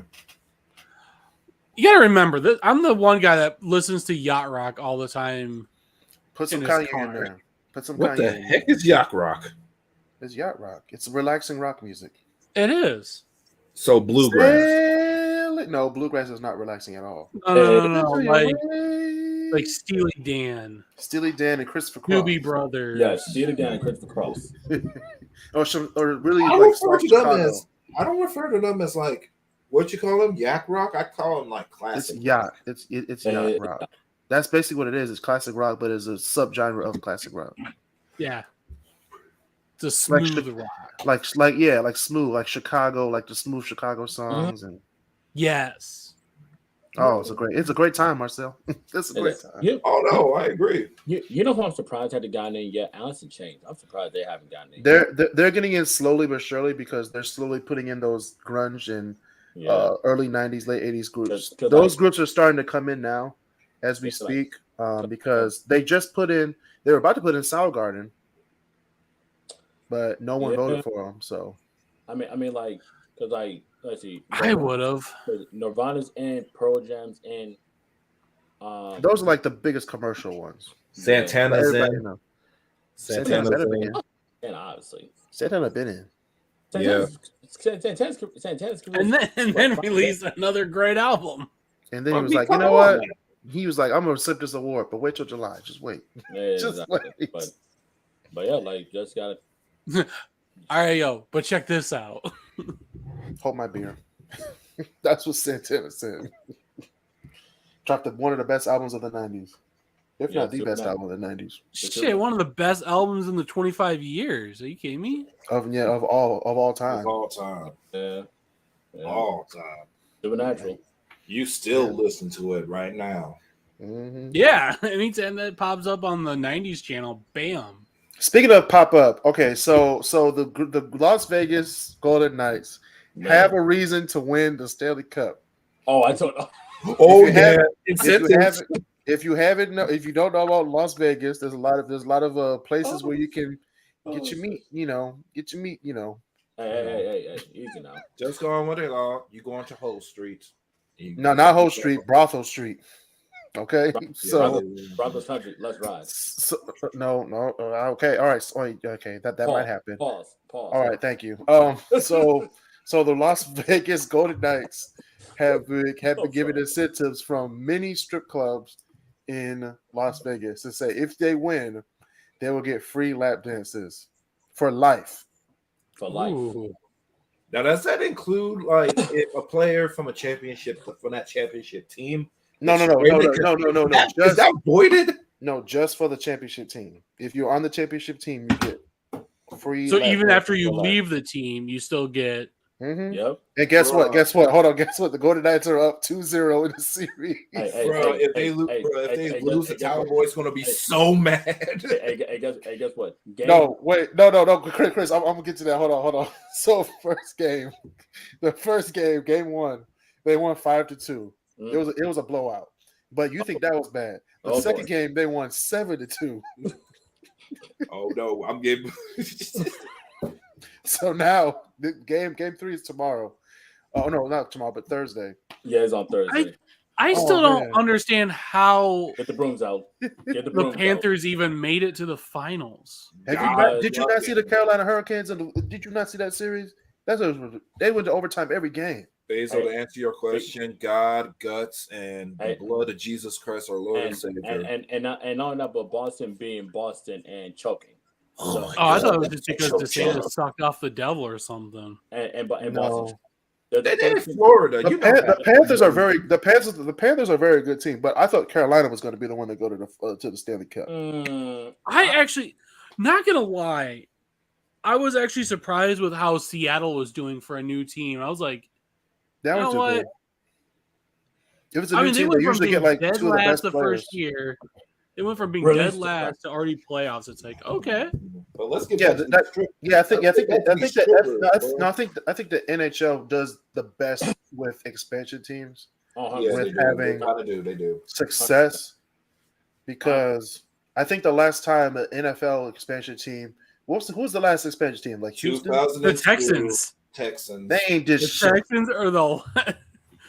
You gotta remember that I'm the one guy that listens to yacht rock all the time. Put some In his Kanye car. in there. Put some What Kanye the in heck there. is yacht rock? It's yacht rock. It's relaxing rock music. It is. So bluegrass. No, bluegrass is not relaxing at all. No. Like Steely Dan, Steely Dan and Christopher Cross. Doobie Brothers. Yeah, Steely Dan and Kriscross. or really I like don't refer soft to them Chicago. as. I don't refer to them as like what you call them, yak rock. I call them like It's classic. yacht. It's yacht Yeah. rock. That's basically what it is. It's classic rock, but it's a subgenre of classic rock. Yeah. It's a smooth rock. Like smooth, like Chicago, like the smooth Chicago songs, and Yes. it's a great time, Marcel. It's a great time. Oh no, I agree. You know who I'm surprised hadn't gotten in yet? Allison Chains. I'm surprised they haven't gotten in. They're getting in slowly but surely because they're slowly putting in those grunge and early '90s, late '80s groups. 'Cause Those groups are starting to come in now, as we speak, because they just put in. They were about to put in Soundgarden, but no one voted for them. So I mean, like, because let's see. I would have. Nirvana's in, Pearl Jam's in. those are like the biggest commercial ones. Santana's Everybody in. knows. Santana's better in. been in. And obviously, Santana been in. Santana's And then released another great album. And then he was like, you know what? He was like, I'm gonna accept this award, but wait till July. Just wait. Yeah, Just exactly. wait. But yeah, like just gotta. All right, yo, but check this out. Hold my beer. That's what Santana said. Dropped one of the best albums of the 90s. If not the best album of the 90s. Shit, one of the best albums in the 25 years. Are you kidding me? Of all time. Of all time. Yeah. All time. Supernatural. You still listen to it right now. Mm-hmm. Yeah, anytime that pops up on the 90s channel, bam. Speaking of pop up, okay, so the Las Vegas Golden Knights have a reason to win the Stanley Cup. Oh, I don't know. Oh If you don't know about Las Vegas, there's a lot of places where you can get your meat. Hey, easy now. Just go on with it all. You go onto Whole Street. No, not Whole Street, Brothel Street. Okay, so Broncos country, let's ride. So, no, okay, all right, okay, that might happen. Pause. All right, thank you. So the Las Vegas Golden Knights have been given incentives from many strip clubs in Las Vegas to say if they win, they will get free lap dances for life. For life. Ooh. Now, does that include like if a player from that championship team? No. Is Just, that voided? no, just for the championship team. If you're on the championship team, you get free. So lap even dances after you for life. leave the team, you still get Mm-hmm. Yep. And guess what? Bro. Guess what? Hold on. Guess what? The Golden Knights are up 2-0 in the series. Bro, if they lose, the Tower Boys gonna be so mad. Guess what? No, wait, no, Chris, I'm gonna get to that. Hold on. So the first game, game 1, they won 5-2. It was a blowout. But you think that was bad? The second game, they won 7-2. Oh no, I'm getting. So now the game 3 is tomorrow. Oh no, not tomorrow, but Thursday. Yeah, it's on Thursday. I still don't understand how Get the brooms out. the Panthers even made it to the finals. Did you not see the Carolina Hurricanes? Did you not see that series? They went to overtime every game. Basil, to answer your question, God, guts, and the blood of Jesus Christ, our Lord and Savior. And not enough, but Boston being Boston and choking. So, I thought it was just because DeSantis sucked off the devil or something. And No. Boston. They did in Florida. The Panthers are the Panthers are a very good team, but I thought Carolina was going to be the one to go to the Stanley Cup. I actually, not gonna lie, I was actually surprised with how Seattle was doing for a new team. I was like, That was too good. If it's a new team, they they usually get like 2 of the best the players. first year. It went from being dead last to already playoffs. It's like, okay. But let's get I think the NHL does the best with expansion teams. With having they do success, because I think the last time an NFL expansion team, who was the last expansion team? Like Houston, the Texans. They ain't just the Texans or the.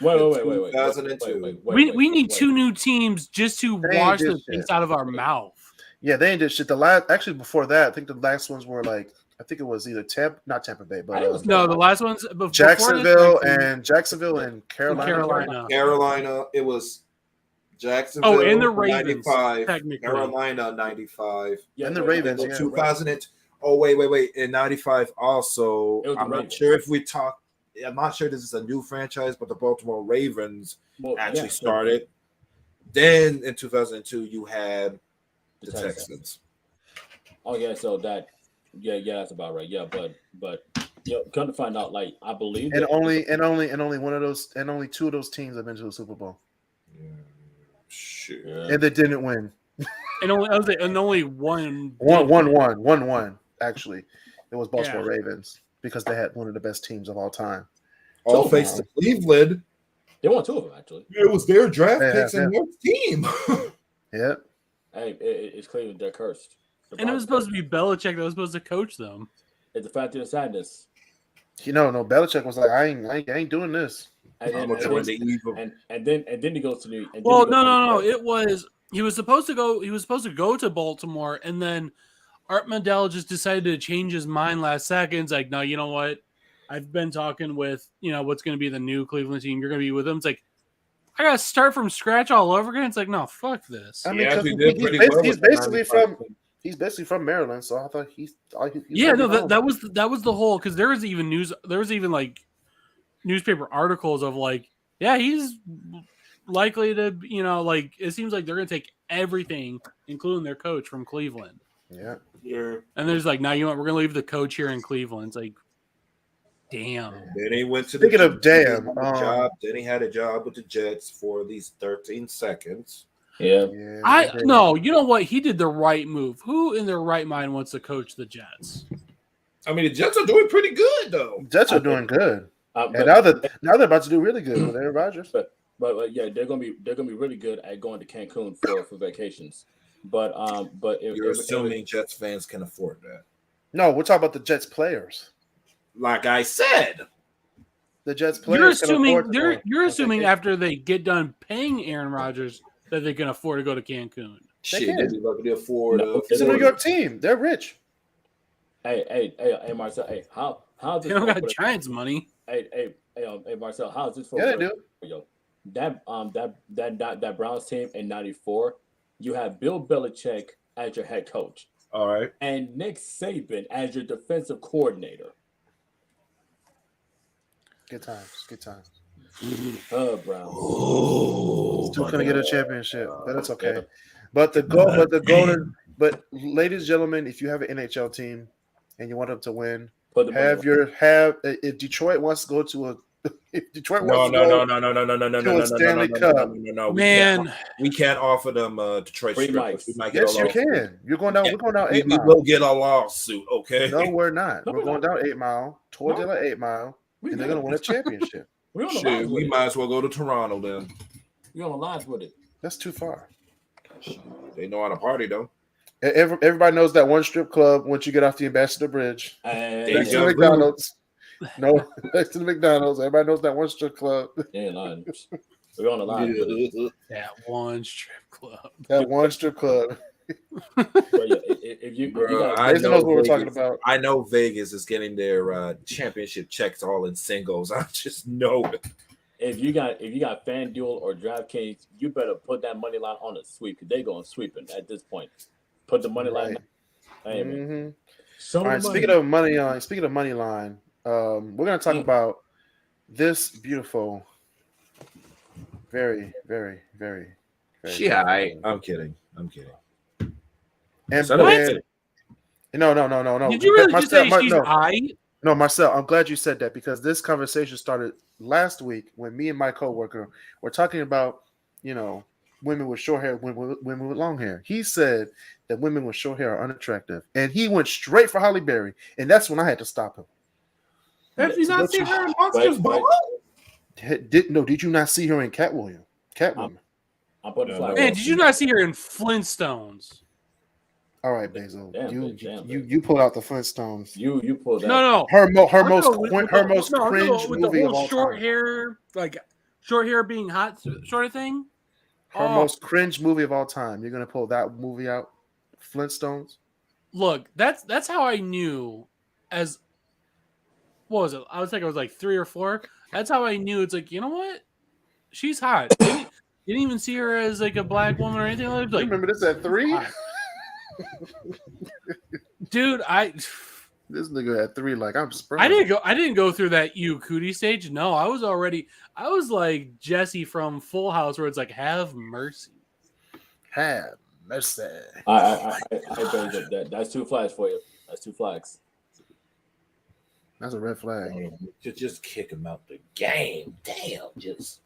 Wait. 2002. We need 2 new teams just to wash the things out of our mouth. Yeah, they ain't did shit. Actually before that, I think the last ones were like, I think it was either not Tampa Bay, but no, the last ones Jacksonville and Carolina. Carolina, it was Jacksonville. Oh, and the Ravens, 95, technically. Carolina 95, and the Ravens. 2000. Oh wait, in 95 also. I'm not sure if we talk. I'm not sure this is a new franchise, but the Baltimore Ravens started. Then in 2002, you had the Texans. Oh yeah, so that that's about right. Yeah, but come to find out, like I believe, only 2 of those teams have been to the Super Bowl. Shit. Yeah. And they didn't win. And only one won. Actually, it was Baltimore Ravens, because they had one of the best teams of all time. All thanks to Cleveland. They won 2 of them, actually. It was their draft picks and their team. Yeah. Hey, it's Cleveland. They're cursed. And it was supposed to be Belichick that was supposed to coach them. It's a fact of sadness. No, Belichick was like, I ain't doing this. And then he goes to New York. Well, no. It was he was supposed to go to Baltimore, and then Art Mandel just decided to change his mind last second. It's like, no, you know what? I've been talking with, what's going to be the new Cleveland team. You're going to be with them. It's like, I got to start from scratch all over again. It's like, no, fuck this. I mean, he's basically from Maryland, so I thought he's that was the whole, because there was even like newspaper articles of like, yeah, he's likely to, like, it seems like they're going to take everything, including their coach, from Cleveland. Yeah. And there's like, now, we're going to leave the coach here in Cleveland. It's like, damn. Then he went to job. Then he had a job with the Jets for these 13 seconds. Yeah. No, you know what? He did the right move. Who in their right mind wants to coach the Jets? I mean, the Jets are doing pretty good, though. Jets are doing good. And now they're about to do really good with Aaron Rodgers. But yeah, they're gonna be really good at going to Cancun for vacations. But you're assuming Jets fans can afford that. No, we're talking about the Jets players. Like I said, the Jets players. You're assuming after they get done paying Aaron Rodgers that they can afford to go to Cancun. Shit, they'd be lucky to afford. It's a New York team. They're rich. Hey, Marcel. Hey, how they don't got Giants money. Hey, Marcel. How's this for? Yeah, they do. Yo, that Browns team in '94. You have Bill Belichick as your head coach. All right. And Nick Saban as your defensive coordinator. Good times. Browns. Still couldn't get a championship, but it's okay. But ladies and gentlemen, if you have an NHL team and you want them to win, Put the money if Detroit wants to go to a if Detroit wants to go to a Stanley Cup, Man, we can't offer them Detroit Free strippers. mics. We might get yes, a you lawsuit. can. We're going down 8 We Mile. will get a lawsuit. Okay. No, we're not. No, We're we're going not. down 8 Mile, tour de la 8 Mile, We and they're going to win a championship. We on the Shit, lines with we it. might as well go to Toronto then. We on the lines with it. That's too far. They know how to party though. Everybody knows that one strip club once you get off the Ambassador Bridge. Next to go. the McDonald's. No, next to the McDonald's. Everybody knows that one strip club. They ain't lying. We're on the lines with it. that one strip club. That one strip club. But yeah, if you Bro, got, Jason knows what we're talking about. I know Vegas is getting their championship checks all in singles. I just know it. if you got FanDuel or DraftKings, you better put that money line on a sweep because they going sweeping at this point. Put the money line. Hey, man. Mm-hmm. All right. Speaking of money line, we're going to talk about this beautiful, very, very, very, very. Yeah, I'm kidding. And What? No. Did you really just say Marcel, she's high? No, Marcel, I'm glad you said that because this conversation started last week when me and my coworker were talking about, women with short hair, women with long hair. He said that women with short hair are unattractive, and he went straight for Halle Berry, and that's when I had to stop him. Have you not seen her in Monsters Ball? Did you not see her in Catwoman? I'm putting flag. Man, did you not see her in Flintstones? All right, Basil. Damn, You pulled out the Flintstones. You pulled that. No. Her most No, cringe with movie the of whole all short time. hair, like short hair being hot, sort of thing. Her most cringe movie of all time. You're gonna pull that movie out, Flintstones. Look, that's how I knew. What was it? I was like 3 or 4. That's how I knew. It's like, you know what? She's hot. You didn't even see her as like a black woman or anything like that. You remember this at 3? Dude, This nigga at 3, like I'm surprised. I didn't go through that cootie stage. No, I was like Jesse from Full House, where it's like, have mercy. Have mercy. I believe that. That's 2 flags for you. That's 2 flags. That's a red flag. Just kick him out the game. Damn, just.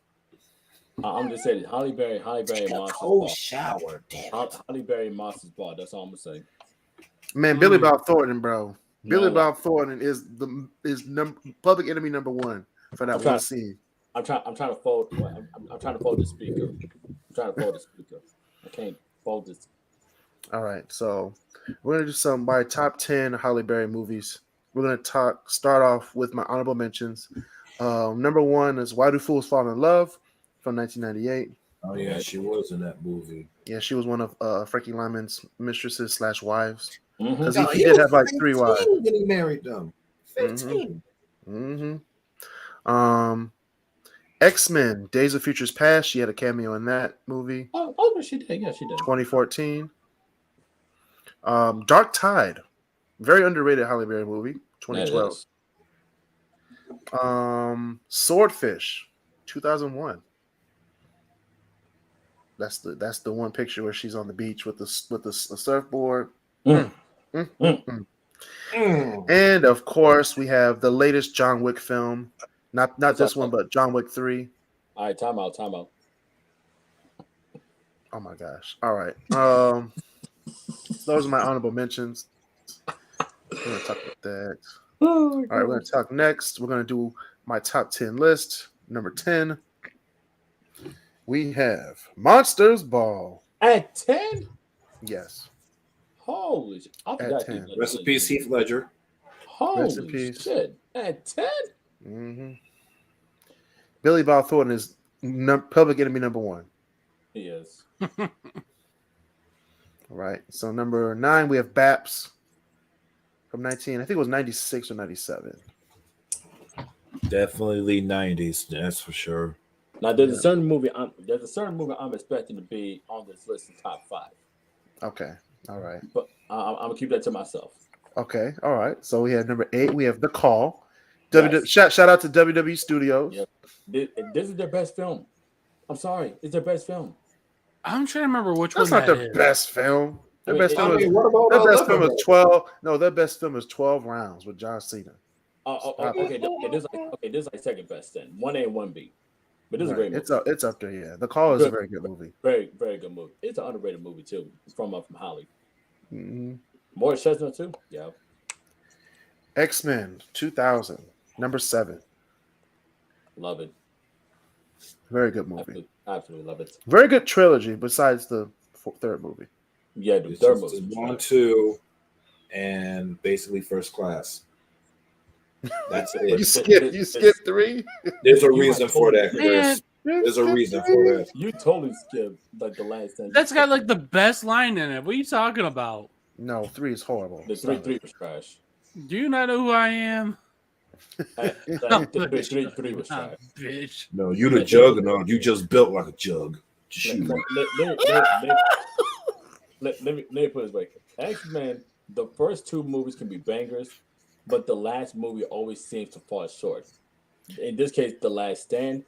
I'm just saying, Halle Berry, Take a Monsters cold Ball. shower. Damn. Halle Berry, Monsters Ball. That's all I'm gonna say. Man, Billy Bob Thornton, bro. Billy No. Bob Thornton is public enemy number 1 for that one scene. I'm trying to fold. I'm trying to fold the speaker. I can't fold this. All right, so we're gonna do some my top 10 Halle Berry movies. We're gonna start off with my honorable mentions. Number 1 is Why Do Fools Fall in Love from 1998. Oh yeah, she was in that movie. Yeah, she was one of Frankie Lyman's mistresses / wives. Mm-hmm. Because he did have like 3 wives. When he married them, 15. X-Men: Days of Futures Past. She had a cameo in that movie. Oh, she did. Yeah, she did. 2014. Dark Tide, very underrated Halle Berry movie. 2012. Swordfish, 2001. That's the one picture where she's on the beach with the surfboard. And of course, we have the latest John Wick film. Not this one, but John Wick 3. All right, time out. Oh my gosh. All right. Those are my honorable mentions. We're gonna talk about that. All right, we're gonna talk next. We're gonna do my top 10 list. Number 10. We have Monsters Ball. At 10? Yes. Holy shit. I forgot. At 10. Rest in peace, Heath Ledger. Rest in Holy peace. shit. At 10? Mm-hmm. Billy Bob Thornton is public enemy number 1. He is. All right. So number 9, we have Baps from I think it was 96 or 97. Definitely 90s, that's for sure. Now there's a certain movie I'm expecting to be on this list in top 5. Okay. All right. But I'm gonna keep that to myself. Okay. All right. So we have number 8. We have The Call. Yes. Shout out to WWE Studios. Yep. This is their best film. I'm sorry, it's their best film. I'm trying to remember which That's one not that the is. best film. Their best film is 12. No, their best film is 12 Rounds with John Cena. Okay. This is like second best then. 1A and 1B. But this is a great movie. It's up there, yeah. The Call is a very good movie. Very, very good movie. It's an underrated movie too. From Halle. Mm-hmm. More Chestnut too. Yeah. X-Men 2000, number 7. Love it. Very good movie. Absolutely love it. Very good trilogy. Besides the third movie. Yeah, the third movie. 1, 2, and basically First Class. That's it. You skip 3. There's a reason for that, Chris. There's a reason for that. You totally skipped like the last 10. That's got like the best line in it. What are you talking about? No, 3 is horrible. The 3 was trash. Do you not know who I am? The 3 was trash. Bitch. No, you the juggernaut. You just built like a jug. Let me put it this way. X-Men, the first 2 movies can be bangers, but the last movie always seems to fall short. In this case, The Last Stand,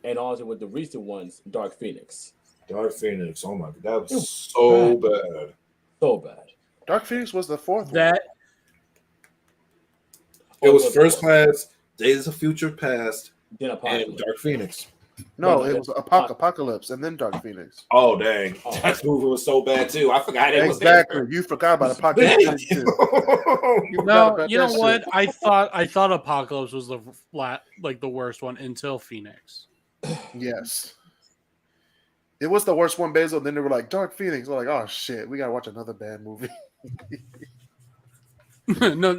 and also with the recent ones, Dark Phoenix. Dark Phoenix. Oh my god, that was so bad. So bad. Dark Phoenix was the 4th one. It was First Class, Days of Future Past, then and Dark Phoenix. No, it was Apocalypse and then Dark Phoenix. Oh dang, that movie was so bad too. I forgot it was there. Exactly. You forgot about Apocalypse. You know what? I thought Apocalypse was the worst one until Phoenix. Yes. It was the worst one, Basil. Then they were like, Dark Phoenix. We're like, oh shit, we gotta watch another bad movie. No,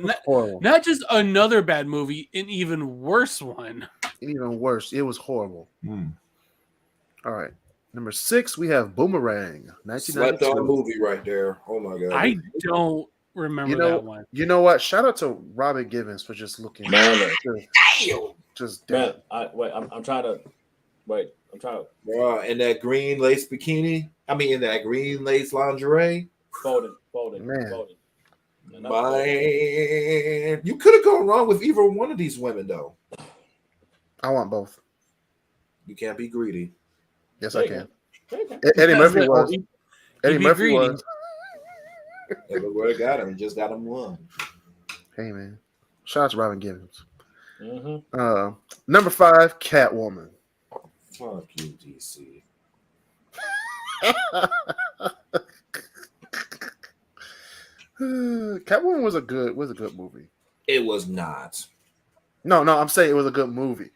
not just another bad movie, an even worse one. Even worse. It was horrible. All right. Number 6, we have Boomerang. 1992. Slept on movie right there. Oh my god. I don't remember that one. You know what? Shout out to Robin Givens for just looking. Just man, I'm trying to. In that green lace bikini. I mean, in that green lace lingerie. Folding. Man, you could have gone wrong with either one of these women, though. I want both. You can't be greedy. Yes, I can. Eddie Murphy was. Eddie Murphy was. Look where I got him. Just got him one. Hey, man. Shout out to Robin Givens. Mm-hmm. Number 5, Catwoman. Fuck you, DC. Catwoman was a good movie. It was not. No, I'm saying it was a good movie.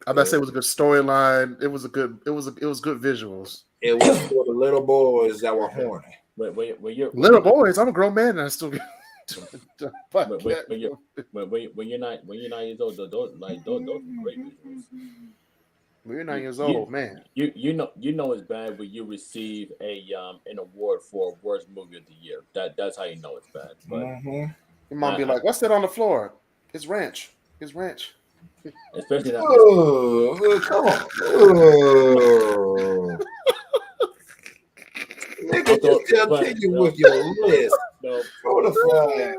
I'm not saying it was a good storyline. It was good visuals. It was for the little boys that were horny. Little boys. I'm a grown man and I still get. When you're 9 years old, those great visuals. When you're 9 years old, man. You know it's bad when you receive an award for worst movie of the year. That's how you know it's bad. But your mom be like, "What's that on the floor?" It's ranch. Especially that. Come on. Nigga, just continue with your list. Throw the flag.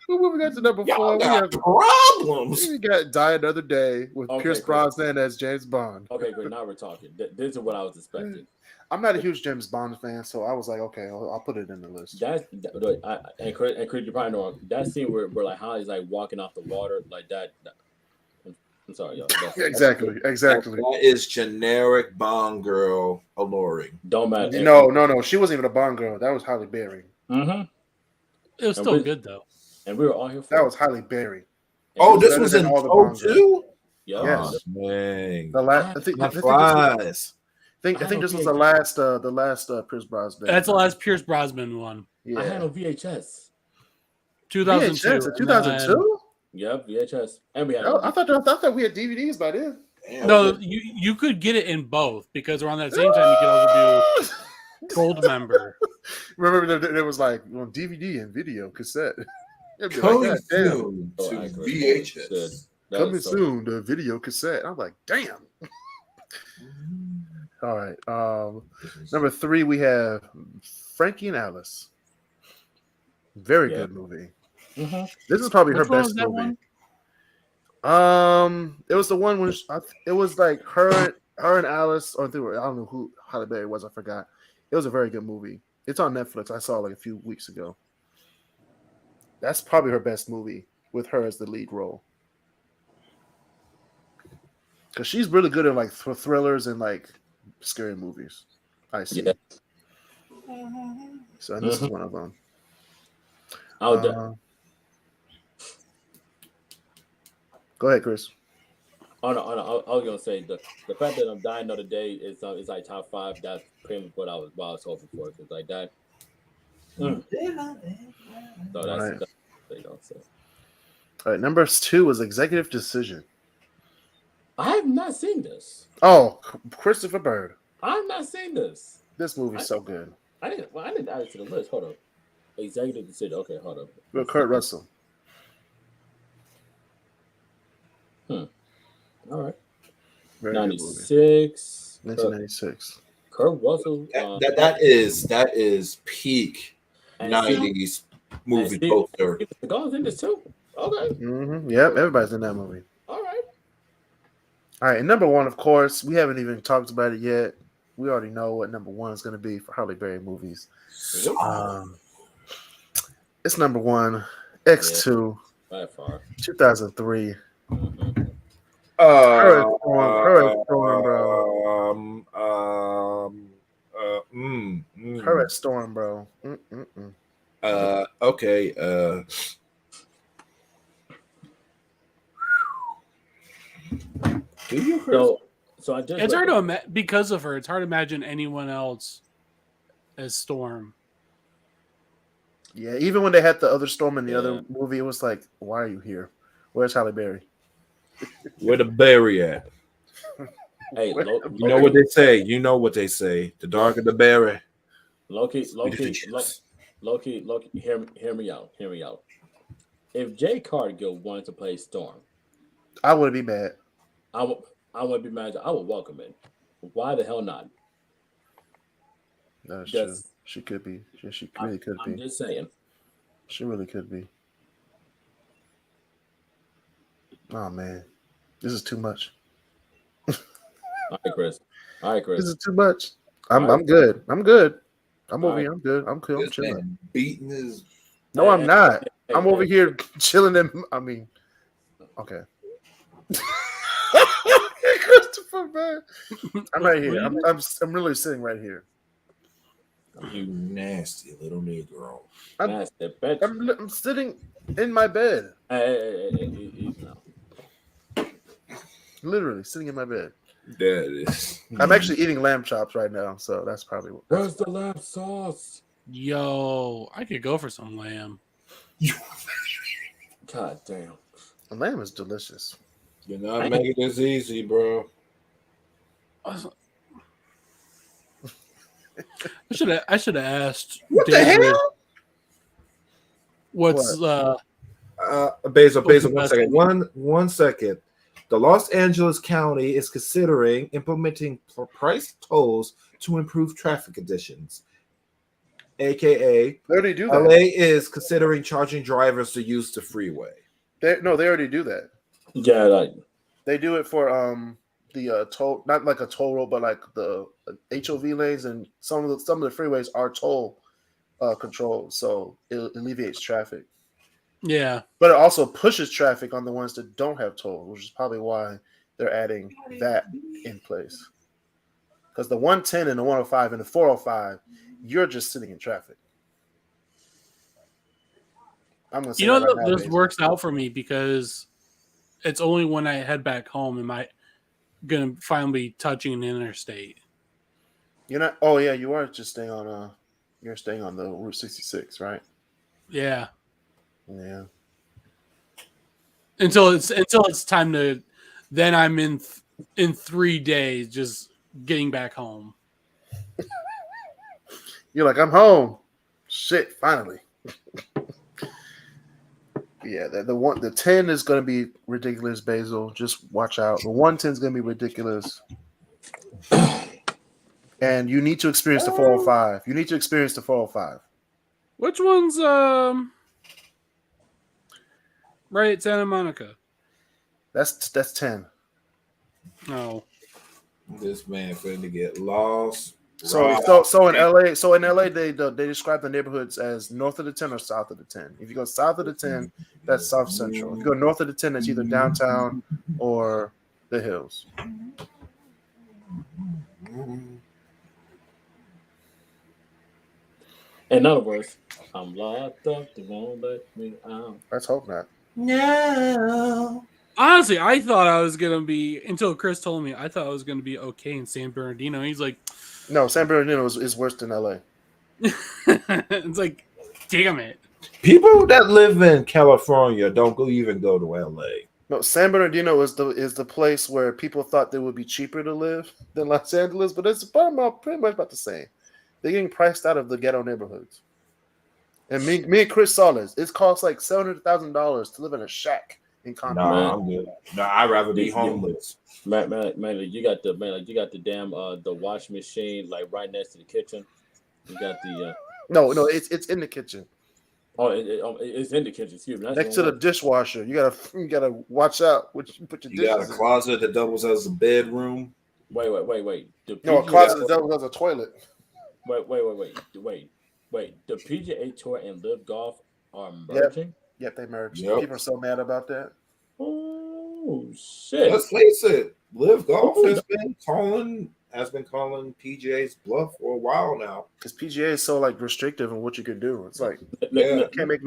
We're moving on to number 4. We have problems. We got Die Another Day with Pierce Brosnan as James Bond. Okay, great. Now we're talking. This is what I was expecting. I'm not a huge James Bond fan, so I was like, okay, I'll put it in the list. And Chris, you probably know that scene where like Holly's like walking off the water like that. I'm sorry, y'all. Exactly. That is generic Bond girl alluring. Don't matter. No. She wasn't even a Bond girl. That was Halle Berry. Mm-hmm. It was still good though. And we were all here for that. Was Halle Berry. Oh, this was in 02? Yes. Man. The last. I think this was the last Pierce Brosnan. That's the last Pierce Brosnan one. Yeah. I had on VHS. 2002. 2002? Yep, VHS. And we had. I thought we had DVDs by then. No, you could get it in both because around that same time you could also do Gold Member. Remember there was like on DVD and video cassette. Coming soon to VHS. Coming soon to video cassette. I'm like, damn. All right. Number 3, we have Frankie and Alice. Very good movie. Mm-hmm. This is probably her best movie. It was the one when it was like her. Her and Alice, or I don't know who Halle Berry was. I forgot. It was a very good movie. It's on Netflix. I saw it like a few weeks ago. That's probably her best movie with her as the lead role. Because she's really good at like thrillers and like scary movies. I see. Yeah. So this is one of them. Go ahead, Chris. Oh no, I was gonna say the fact that I'm dying another day is like top 5. That's pretty much what I was hoping for. It's like that. So that's so. All right, number 2 was Executive Decision. I have not seen this. Oh, Christopher Bird. I have not seen this. This movie's so good. I didn't add it to the list. Hold up. Executive Decision. Okay, hold up. With Kurt Russell. All right. Very 96. 1996. Kurt Russell. That is peak 90s movie poster. The Gaunt's in this too. Okay. Mm-hmm. Yep, everybody's in that movie. All right. All right, and number 1, of course, we haven't even talked about it yet. We already know what number 1 is going to be for Halle Berry movies. It's number 1, X2, by far, 2003. Mm-hmm. Her at Storm, bro. Her at Storm, bro. Okay. So I just it's hard to because of her. It's hard to imagine anyone else as Storm. Yeah, even when they had the other Storm in the other movie, it was like, why are you here? Where's Halle Berry? Where the berry at? Hey, you know what they say. You know what they say. The darker the berry. Loki. Hear me out. If Jay Cargill wanted to play Storm, I wouldn't be mad. I wouldn't be mad. I would welcome it. Why the hell not? That's true. She could be. She really could be. I'm just saying. She really could be. Oh man, this is too much. All right, Chris. This is too much. I'm good. I'm over here. I'm good. I'm cool. I'm chilling. Beating his. No, I'm not. I'm over here chilling. Okay. Christopher, man. I'm right here. I'm really sitting right here. You nasty little Negro. I'm sitting in my bed. Literally sitting in my bed. That is. I'm actually eating lamb chops right now, so that's probably what. Where's the lamb sauce? Yo, I could go for some lamb. God damn. The lamb is delicious. You're not making this easy, bro. I should have asked. What the hell? What's Basil, 1 second. One second. The Los Angeles County is considering implementing price tolls to improve traffic conditions. AKA, they already do that. LA is considering charging drivers to use the freeway. They already do that. Yeah, they do it for the toll, not like a toll road, but like the HOV lanes, and some of the freeways are toll controlled, so it alleviates traffic. Yeah, but it also pushes traffic on the ones that don't have toll, which is probably why they're adding that in place. Because the 110 and the 105 and the 405, you're just sitting in traffic. I'm gonna say this works out for me because it's only when I head back home am I gonna finally be touching an interstate. You're not. Oh yeah, you are just staying on. You're staying on the Route 66, right? Yeah. Yeah. Until it's time to, then I'm in 3 days just getting back home. You're like, I'm home. Shit, finally. Yeah, the 10 is going to be ridiculous, Basil. Just watch out. The 110 is going to be ridiculous. And you need to experience the 405. You need to experience the 405. Which one's right at Santa Monica? That's 10. No. This man finna get lost. So in LA, they describe the neighborhoods as north of the 10 or south of the 10. If you go south of the 10, that's South Central. If you go north of the 10, that's either downtown or the hills. In other words, I'm locked up. They won't let me out. Let's hope not. No. Honestly, I thought I was gonna be until Chris told me. I thought I was gonna be okay in San Bernardino. He's like, no, San Bernardino is worse than LA. it's like, damn it. People that live in California don't even go to LA. No, San Bernardino is the place where people thought it would be cheaper to live than Los Angeles, but it's pretty much about the same. They're getting priced out of the ghetto neighborhoods. And me and Chris saw this. It costs like $700,000 to live in a shack in Compton. Nah, I'm good. Nah, I'd rather be homeless. Man, you got the damn the washing machine like right next to the kitchen. You got the No, it's in the kitchen. It's in the kitchen. Excuse me. Next to the dishwasher. You gotta watch out. What you put your dishes. You got a closet that doubles as a bedroom. Wait. A closet that doubles as a toilet. Wait. The PGA Tour and Live Golf are merging. Yep, they merged. Yep. People are so mad about that. Oh shit! Let's face it, Live Golf has been calling PGA's bluff for a while now. Because PGA is so like restrictive in what you can do. It's like you can't make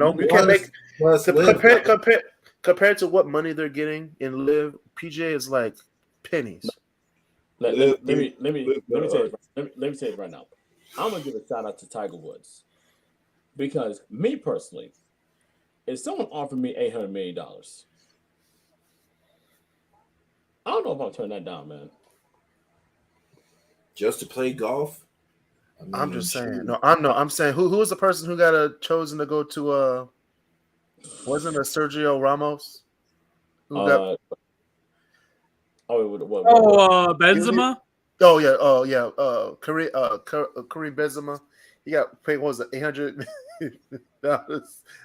compared to what money they're getting in Live. PGA is like pennies. Let me say it right now. I'm gonna give a shout out to Tiger Woods because me personally, if someone offered me $800 million, I don't know if I'll turn that down, man. Just to play golf? I mean, I'm just saying. I'm saying who was the person who got chosen to go to wasn't it Sergio Ramos? Benzema? Kareem Benzema. He got paid, what was it, $800 million?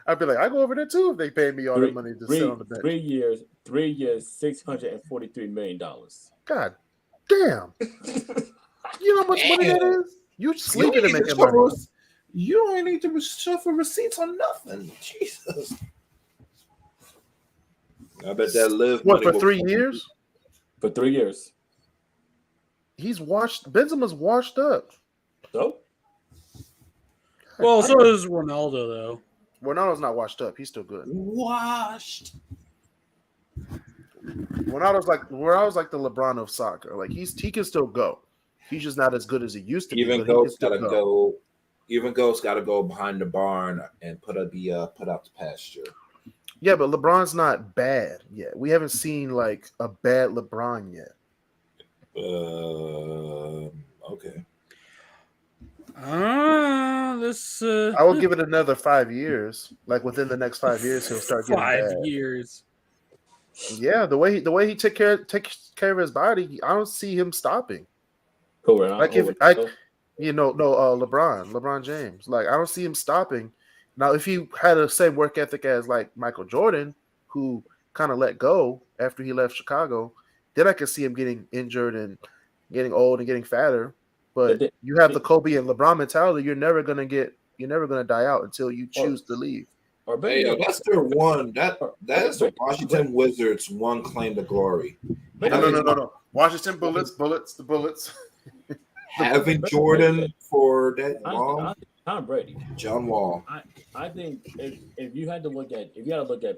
I'd be like, I go over there too if they pay me all that money to sit on the bench. 3 years, $643 million. God damn. You know how much money that is? You sleeping to make it money. You don't need to shuffle receipts on nothing. Jesus. I bet that Live. What, for 3 years? For 3 years. Benzema's washed up. So? Well, so is Ronaldo, though. Ronaldo's not washed up. He's still good. Washed. Ronaldo's like the LeBron of soccer. Like he can still go. He's just not as good as he used to be. Even Ghost's got to go behind the barn and put out the pasture. Yeah, but LeBron's not bad yet. We haven't seen like a bad LeBron yet. Okay. I will give it another 5 years. Like within the next 5 years, he'll start getting 5 bad. years. Yeah, the way he takes care of his body, I don't see him stopping. LeBron James. Like I don't see him stopping. Now, if he had the same work ethic as like Michael Jordan, who kind of let go after he left Chicago, then I could see him getting injured and getting old and getting fatter. But you have the Kobe and LeBron mentality. You're never gonna die out until you choose to leave. That's their one. That is the Washington Wizards' one claim to glory. No. Washington Bullets. The Bullets. Having Jordan for that long. Tom Brady, John Wall. I think if you had to look at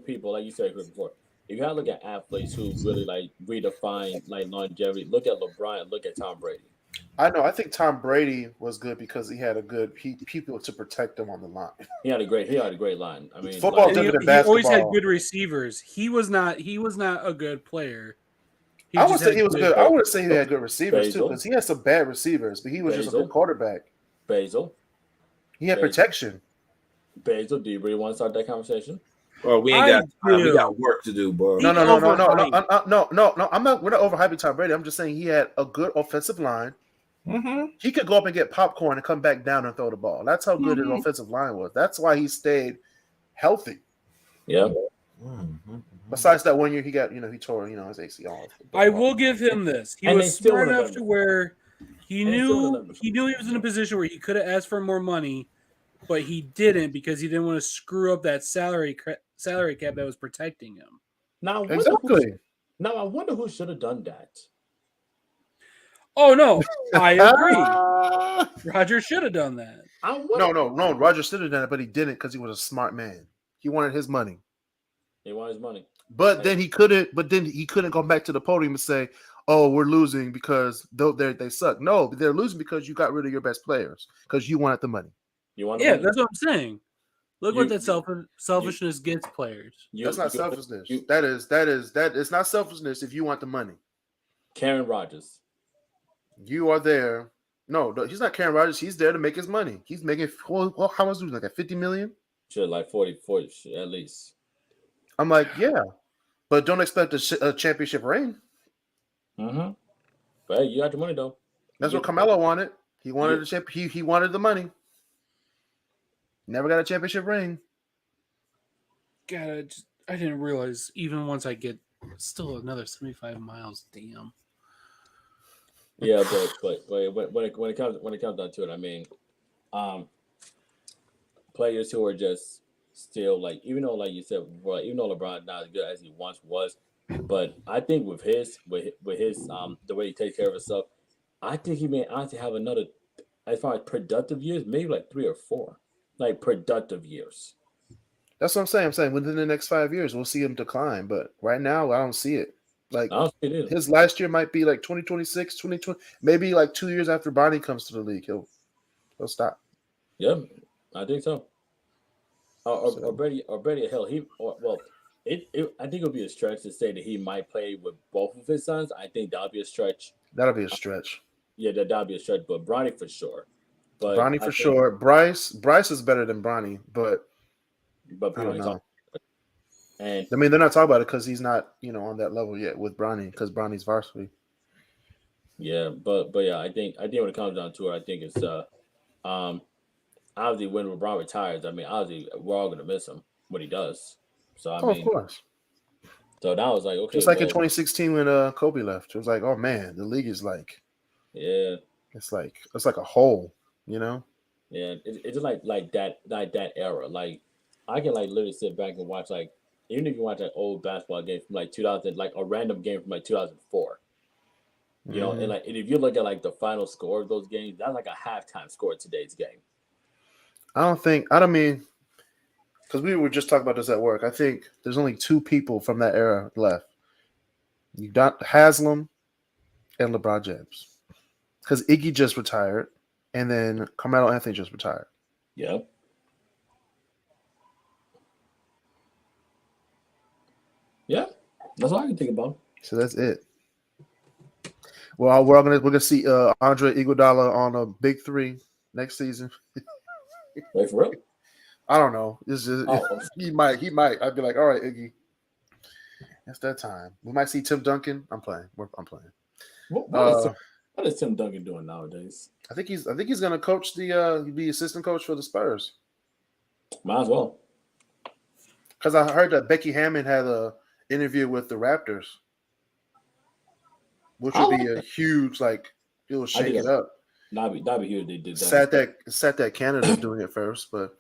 people like you said before, if you had to look at athletes who really like redefine like longevity, look at LeBron, look at Tom Brady. I know. I think Tom Brady was good because he had people to protect him on the line. He had a great line. I mean, football he always had good receivers. He was not a good player. I would say he was good. I would say he had good receivers too, because he had some bad receivers, but he was just a good quarterback. Basil. He had protection. Basil, do you really want to start that conversation? Well, we ain't got time. We got work to do, bro. No. I'm not. We're not overhyping Tom Brady. I'm just saying he had a good offensive line. Mm-hmm. He could go up and get popcorn and come back down and throw the ball. That's how good his offensive line was. That's why he stayed healthy. Yeah. Besides that 1 year, he got he tore his ACL. I will give him this. He was smart enough to where he knew he was in a position where he could have asked for more money, but he didn't because he didn't want to screw up that salary cap that was protecting him. Now, exactly. I wonder who should have done that. Oh no, I agree. Roger should have done that. No. Roger should have done it, but he didn't because he was a smart man. He wanted his money. He wanted his money. But then he couldn't. But then he couldn't go back to the podium and say, "Oh, we're losing because they suck." No, they're losing because you got rid of your best players because you wanted the money. That's what I'm saying. Look what that selfishness gets players. That's not selfishness. That is not selfishness if you want the money. Karen Rodgers. You are there. No, he's not Karen Rodgers. He's there to make his money. He's making how much? Like at 50 million? Sure, like 40 at least. I'm like, yeah, but don't expect a championship ring. Mm-hmm. But you got the money though. That's what Carmelo wanted. He wanted he wanted the money. Never got a championship ring. God, I didn't realize even once I get still another 75 miles. Damn. Yeah, but when it comes down to it, I mean, players who are just still like, even though like you said, even though LeBron not as good as he once was, but I think with his the way he takes care of himself, I think he may honestly have another, as far as productive years, maybe like 3 or 4, like productive years. That's what I'm saying. I'm saying within the next 5 years we'll see him decline, but right now I don't see it. Like his last year might be like 2026, 2020, maybe like 2 years after Bonnie comes to the league, he'll stop. Yeah, I think so. Or Brady Hill. I think it would be a stretch to say that he might play with both of his sons. I think that'll be a stretch. That'll be a stretch. Yeah, that'll be a stretch. But Bronny for sure. Bronny for sure. Bryce is better than Bronny, but I don't know. And I mean, they're not talking about it because he's not, on that level yet with Bronny because Bronny's varsity. Yeah, but yeah, I think when it comes down to it, I think it's obviously when LeBron retires, I mean, obviously we're all gonna miss him what he does. So I mean, of course. So that was like okay, just like in 2016 when Kobe left, it was like, oh man, the league is like, yeah, it's like a hole, Yeah, it's just like that era. Like I can like literally sit back and watch like. Even if you watch an old basketball game from like 2000, like a random game from like 2004, and like and if you look at like the final score of those games, that's like a halftime score of today's game. I don't mean, because we were just talking about this at work. I think there's only 2 people from that era left. You got Haslam and LeBron James, because Iggy just retired, and then Carmelo Anthony just retired. Yeah. Yeah, that's all I can think about. So that's it. Well, we're gonna see Andre Iguodala on a big 3 next season. Wait, for real? I don't know. It's just, he might. I'd be like, all right, Iggy, it's that time. We might see Tim Duncan. I'm playing. What is Tim Duncan doing nowadays? I think he's gonna coach the assistant coach for the Spurs. Might as well. Because I heard that Becky Hammond had a interview with the Raptors, which would be a huge, like, it will shake it up. That'd be huge. They did that. Sad that Canada's doing it first, but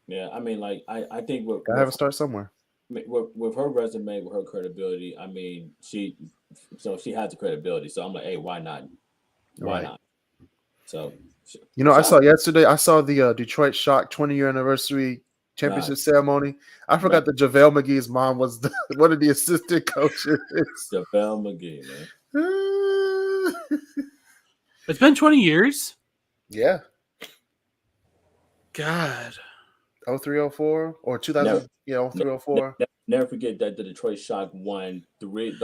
yeah, I mean, like, I think gotta have a start somewhere. With her resume, with her credibility, I mean, she has the credibility. So I'm like, hey, why not? Why not? So I saw the Detroit Shock 20-year anniversary championship ceremony. I forgot that JaVale McGee's mom was one of the assistant coaches. JaVale McGee, man. It's been 20 years. Yeah. God. 0304 or 2000. 0304. Never forget that the Detroit Shock won 3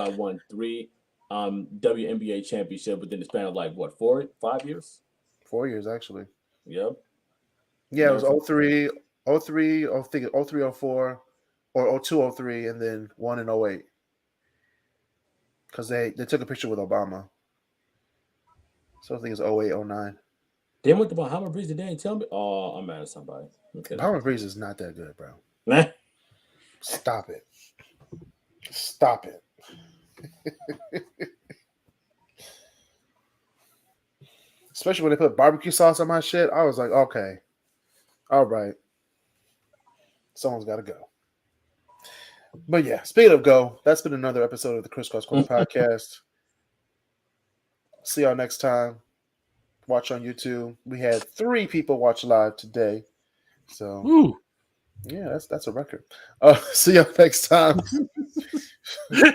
WNBA championship within the span of like what 5 years? 4 years actually. Yep. Yeah, it was 03, I think 0304 or 0203 and then 1 in 08. Because they took a picture with Obama. So I think it's 08, 09. They went to Bahama Breeze today and tell me, oh, I'm mad at somebody. Okay. Bahama Breeze is not that good, bro. Stop it. Stop it. Especially when they put barbecue sauce on my shit. I was like, okay. All right. Someone's got to go. But yeah, speaking of go, that's been another episode of the Kriscross Corner podcast. See y'all next time. Watch on YouTube. We had 3 people watch live today. So, yeah, that's a record. See y'all next time.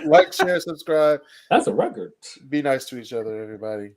Like, share, subscribe. That's a record. Be nice to each other, everybody.